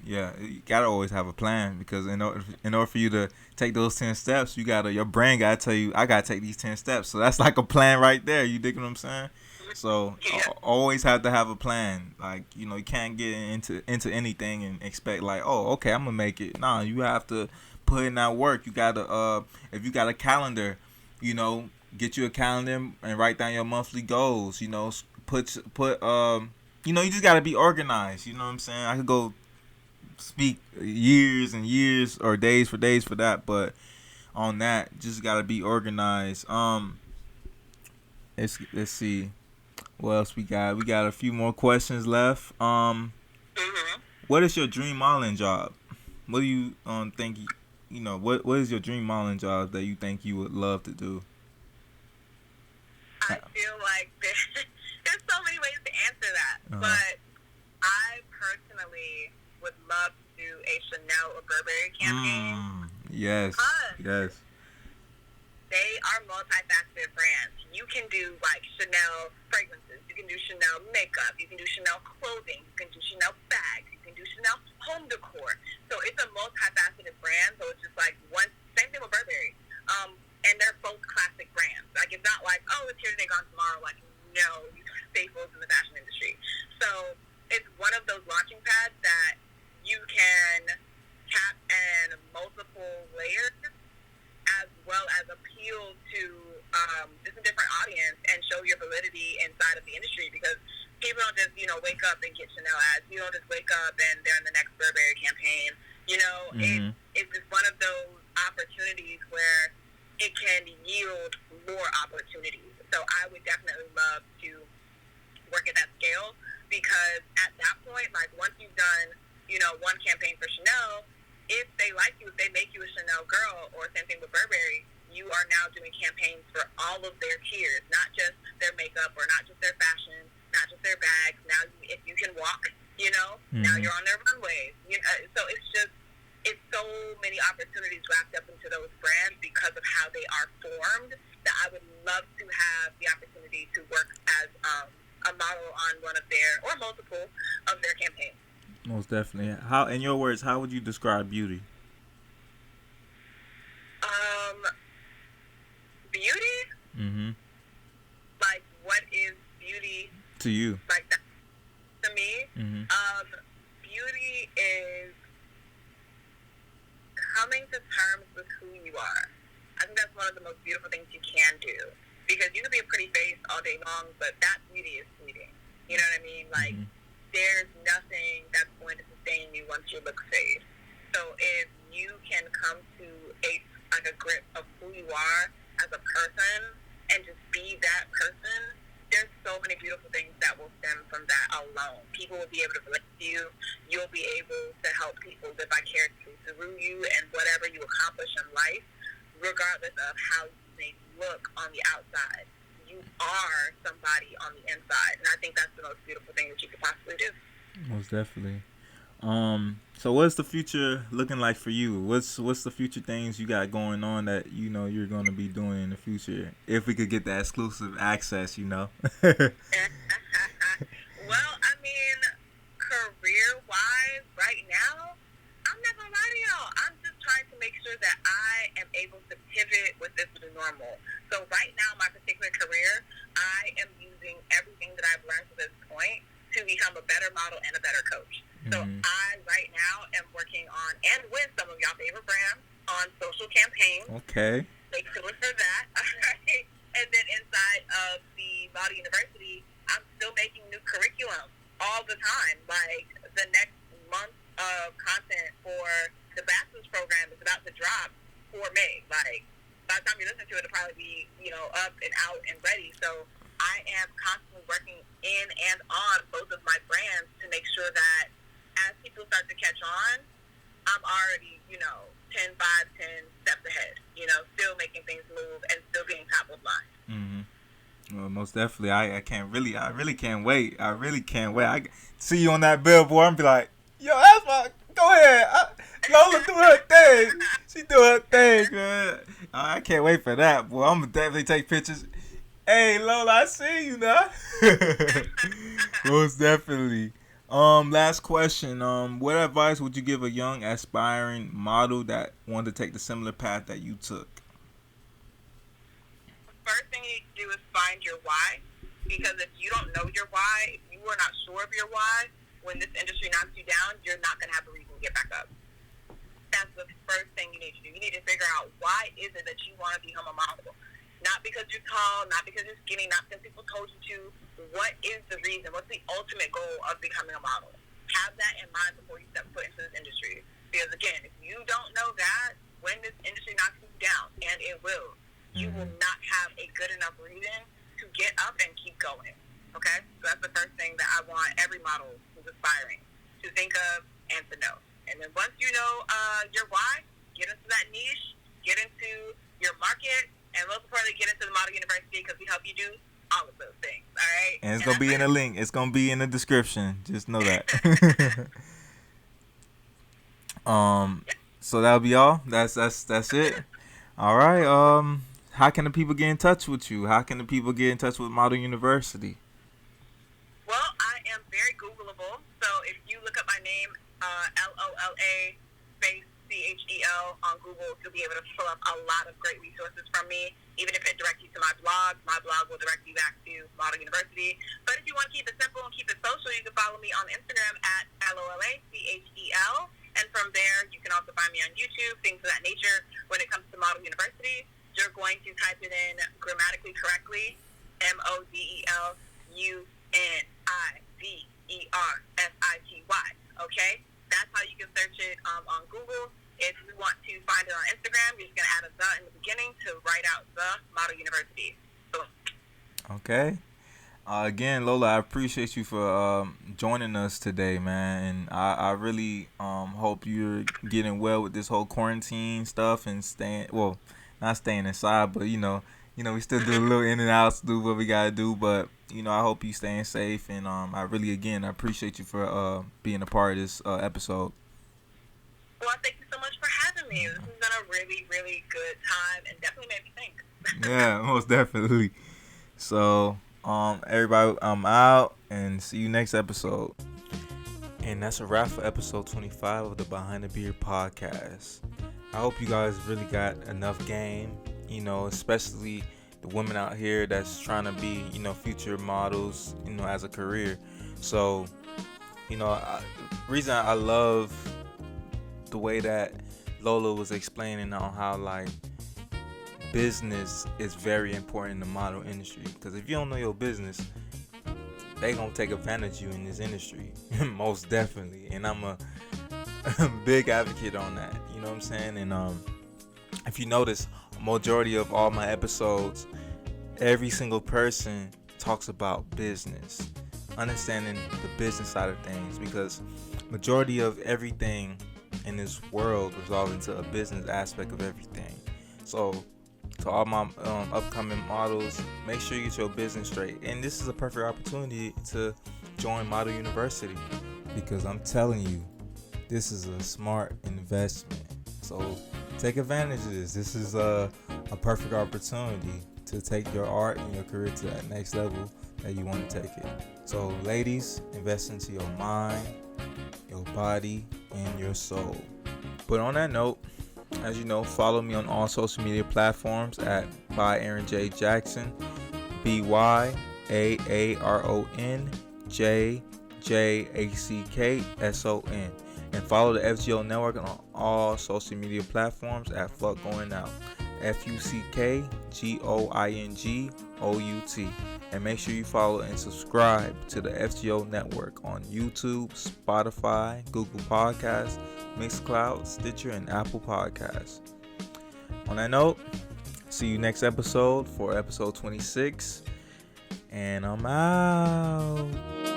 [SPEAKER 1] Yeah, you got to always have a plan, because in order for you to take those 10 steps, your brain got to tell you, I got to take these 10 steps. So that's like a plan right there. You dig what I'm saying? So always have to have a plan. Like, you can't get into anything and expect like, oh, okay, I'm gonna make it. No, you have to put in that work. You gotta if you got a calendar, get you a calendar and write down your monthly goals. You just gotta be organized. You know what I'm saying? I could go speak years and years or days for that, but on that, just gotta be organized. Let's see. What else we got? We got a few more questions left.
[SPEAKER 2] Mm-hmm.
[SPEAKER 1] What is your dream modeling job? What do you think? What is your dream modeling job that you think you would love to do?
[SPEAKER 2] I feel like there's so many ways to answer that, but I personally would love to do a Chanel or Burberry campaign.
[SPEAKER 1] Yes.
[SPEAKER 2] They are multifaceted brands. You can do like Chanel fragrances, you can do Chanel makeup, you can do Chanel clothing, you can do Chanel bags, you can do Chanel home decor. So it's a multifaceted brand. So it's just like same thing with Burberry. And they're both classic brands. Like, it's not like, oh, it's here today, gone tomorrow. Like, no, these are staples in the fashion industry. So it's one of those launching pads that you can tap in multiple layers, as well as appeal to just a different audience and show your validity inside of the industry, because people don't just, wake up and get Chanel ads. You don't just wake up and they're in the next Burberry campaign. Mm-hmm. It's just one of those opportunities where it can yield more opportunities. So I would definitely love to work at that scale, because at that point, like, once you've done, one campaign for Chanel, if they like you, if they make you a Chanel girl, or same thing with Burberry, you are now doing campaigns for all of their tiers, not just their makeup or not just their fashion, not just their bags. Now, if you can walk,
[SPEAKER 1] Mm-hmm.
[SPEAKER 2] now you're on their runways. So it's so many opportunities wrapped up into those brands because of how they are formed, that I would love to have the opportunity to work as a model on one of their, or multiple of their campaigns.
[SPEAKER 1] Most definitely. How, in your words, how would you describe beauty?
[SPEAKER 2] Beauty?
[SPEAKER 1] Mm-hmm.
[SPEAKER 2] Like, what is beauty
[SPEAKER 1] to you?
[SPEAKER 2] Like, that, to me?
[SPEAKER 1] Mm-hmm.
[SPEAKER 2] Beauty is coming to terms with who you are. I think that's one of the most beautiful things you can do, because you can be a pretty face all day long, but that beauty is fleeting. You know what I mean? Like, there's nothing that's going to sustain you once your looks fade. So if you can come to a grip of who you are as a person and just be that person, there's so many beautiful things that will stem from that alone. People will be able to relate to you. You'll be able to help people live vicariously through you and whatever you accomplish in life, regardless of how you may look on the outside. You are somebody on the inside, and I think that's the most beautiful thing that you could possibly do.
[SPEAKER 1] Most definitely. So what's the future looking like for you? What's the future things you got going on that you know you're going to be doing in the future? If we could get that exclusive access, you know.
[SPEAKER 2] Well, I mean, career-wise, right now, I'm not gonna lie to y'all. I'm just trying to make sure that I am able to pivot with this new normal. So right now, my particular career, I am using everything that I've learned to this point to become a better model and a better coach. So I, right now, am working on, and with some of y'all favorite brands, on social campaigns.
[SPEAKER 1] Okay.
[SPEAKER 2] Stay tuned for that. Alright? And then inside of the Model University, I'm still making new curriculum all the time. Like, the next month of content for the bachelor's program is about to drop for May. Like, by the time you listen to it, it'll probably be, you know, up and out and ready. So I am constantly working in and on both of my brands to make sure that as people start to catch on, I'm already, you know, 10 steps ahead, you know, still making things move and still being top of mind.
[SPEAKER 1] Well, most definitely. I really can't wait. I really can't wait. I see you on that billboard and be like, yo, that's my, go ahead. Lola do her thing. She do her thing, man. I can't wait for that, boy. I'm going to definitely take pictures. Hey, Lola, I see you now. Most definitely. Last question. What advice would you give a young aspiring model that wanted to take the similar path that you took?
[SPEAKER 2] First thing you need to do is find your why, because if you don't know your why, if you are not sure of your why, when this industry knocks you down, you're not going to have a reason to get back up. That's the first thing you need to do. You need to figure out why is it that you want to become a model. Not because you're tall, not because you're skinny, not because people told you to. What is the reason? What's the ultimate goal of becoming a model? Have that in mind before you step foot into this industry. Because again, if you don't know that, when this industry knocks you down, and it will, you will not have a good enough reason to get up and keep going. Okay? So that's the first thing that I want every model who's aspiring to think of and to know. And then once you know your why, get into that niche, get into your market, and most importantly, get into the Model University because we help you do all of those things. All right?
[SPEAKER 1] And it's going to be in the link. It's going to be in the description. Just know that. So that'll be all. That's it. All right. How can the people get in touch with you? How can the people get in touch with Model University?
[SPEAKER 2] Well, I am very Googleable. So if you look up my name, Lola space CHEL on Google, you'll be able to pull up a lot of great resources from me. Even if it directs you to my blog will direct you back to Model University. But if you want to keep it simple and keep it social, you can follow me on Instagram at LOLACHEL. And from there, you can also find me on YouTube, things of that nature. When it comes to Model University, you're going to type it in grammatically correctly, MODELUNIVERSITY. Okay? That's how you can search it on Google. If you want to find it on Instagram, you're just going to add a "the" in the beginning to write out the Model University. Boom.
[SPEAKER 1] Okay. Again, Lola, I appreciate you for joining us today, man. And I really hope you're getting well with this whole quarantine stuff and not staying inside, but you know, we still do a little in and outs, do what we gotta do. But I hope you staying safe. And I really, again, I appreciate you for being a part of this episode.
[SPEAKER 2] Well, thank you so much for having me. This has been a really, really good time and definitely made me think.
[SPEAKER 1] Yeah, most definitely. So, everybody, I'm out and see you next episode. And that's a wrap for episode 25 of the Behind the Beard podcast. I hope you guys really got enough game, especially the women out here that's trying to be, future models, as a career. So, the reason I love the way that Lola was explaining on how business is very important in the model industry, because if you don't know your business, they gonna take advantage of you in this industry. Most definitely. And I'm a big advocate on that, you know what I'm saying? And if you notice, a majority of all my episodes, every single person talks about business, understanding the business side of things, because majority of everything in this world resolves into a business aspect of everything. So to all my upcoming models, make sure you get your business straight. And this is a perfect opportunity to join Model University, because I'm telling you, this is a smart investment. So take advantage of this. This is a perfect opportunity to take your art and your career to that next level that you want to take it. So ladies, invest into your mind, your body, and your soul. But on that note, as you know, follow me on all social media platforms at by Aaron J. Jackson, BYAARONJJACKSON. And follow the FGO Network on all social media platforms at Fuck Going Out, FUCKGOINGOUT. And make sure you follow and subscribe to the FGO Network on YouTube, Spotify, Google Podcasts, Mixcloud, Stitcher, and Apple Podcasts. On that note, see you next episode for episode 26. And I'm out.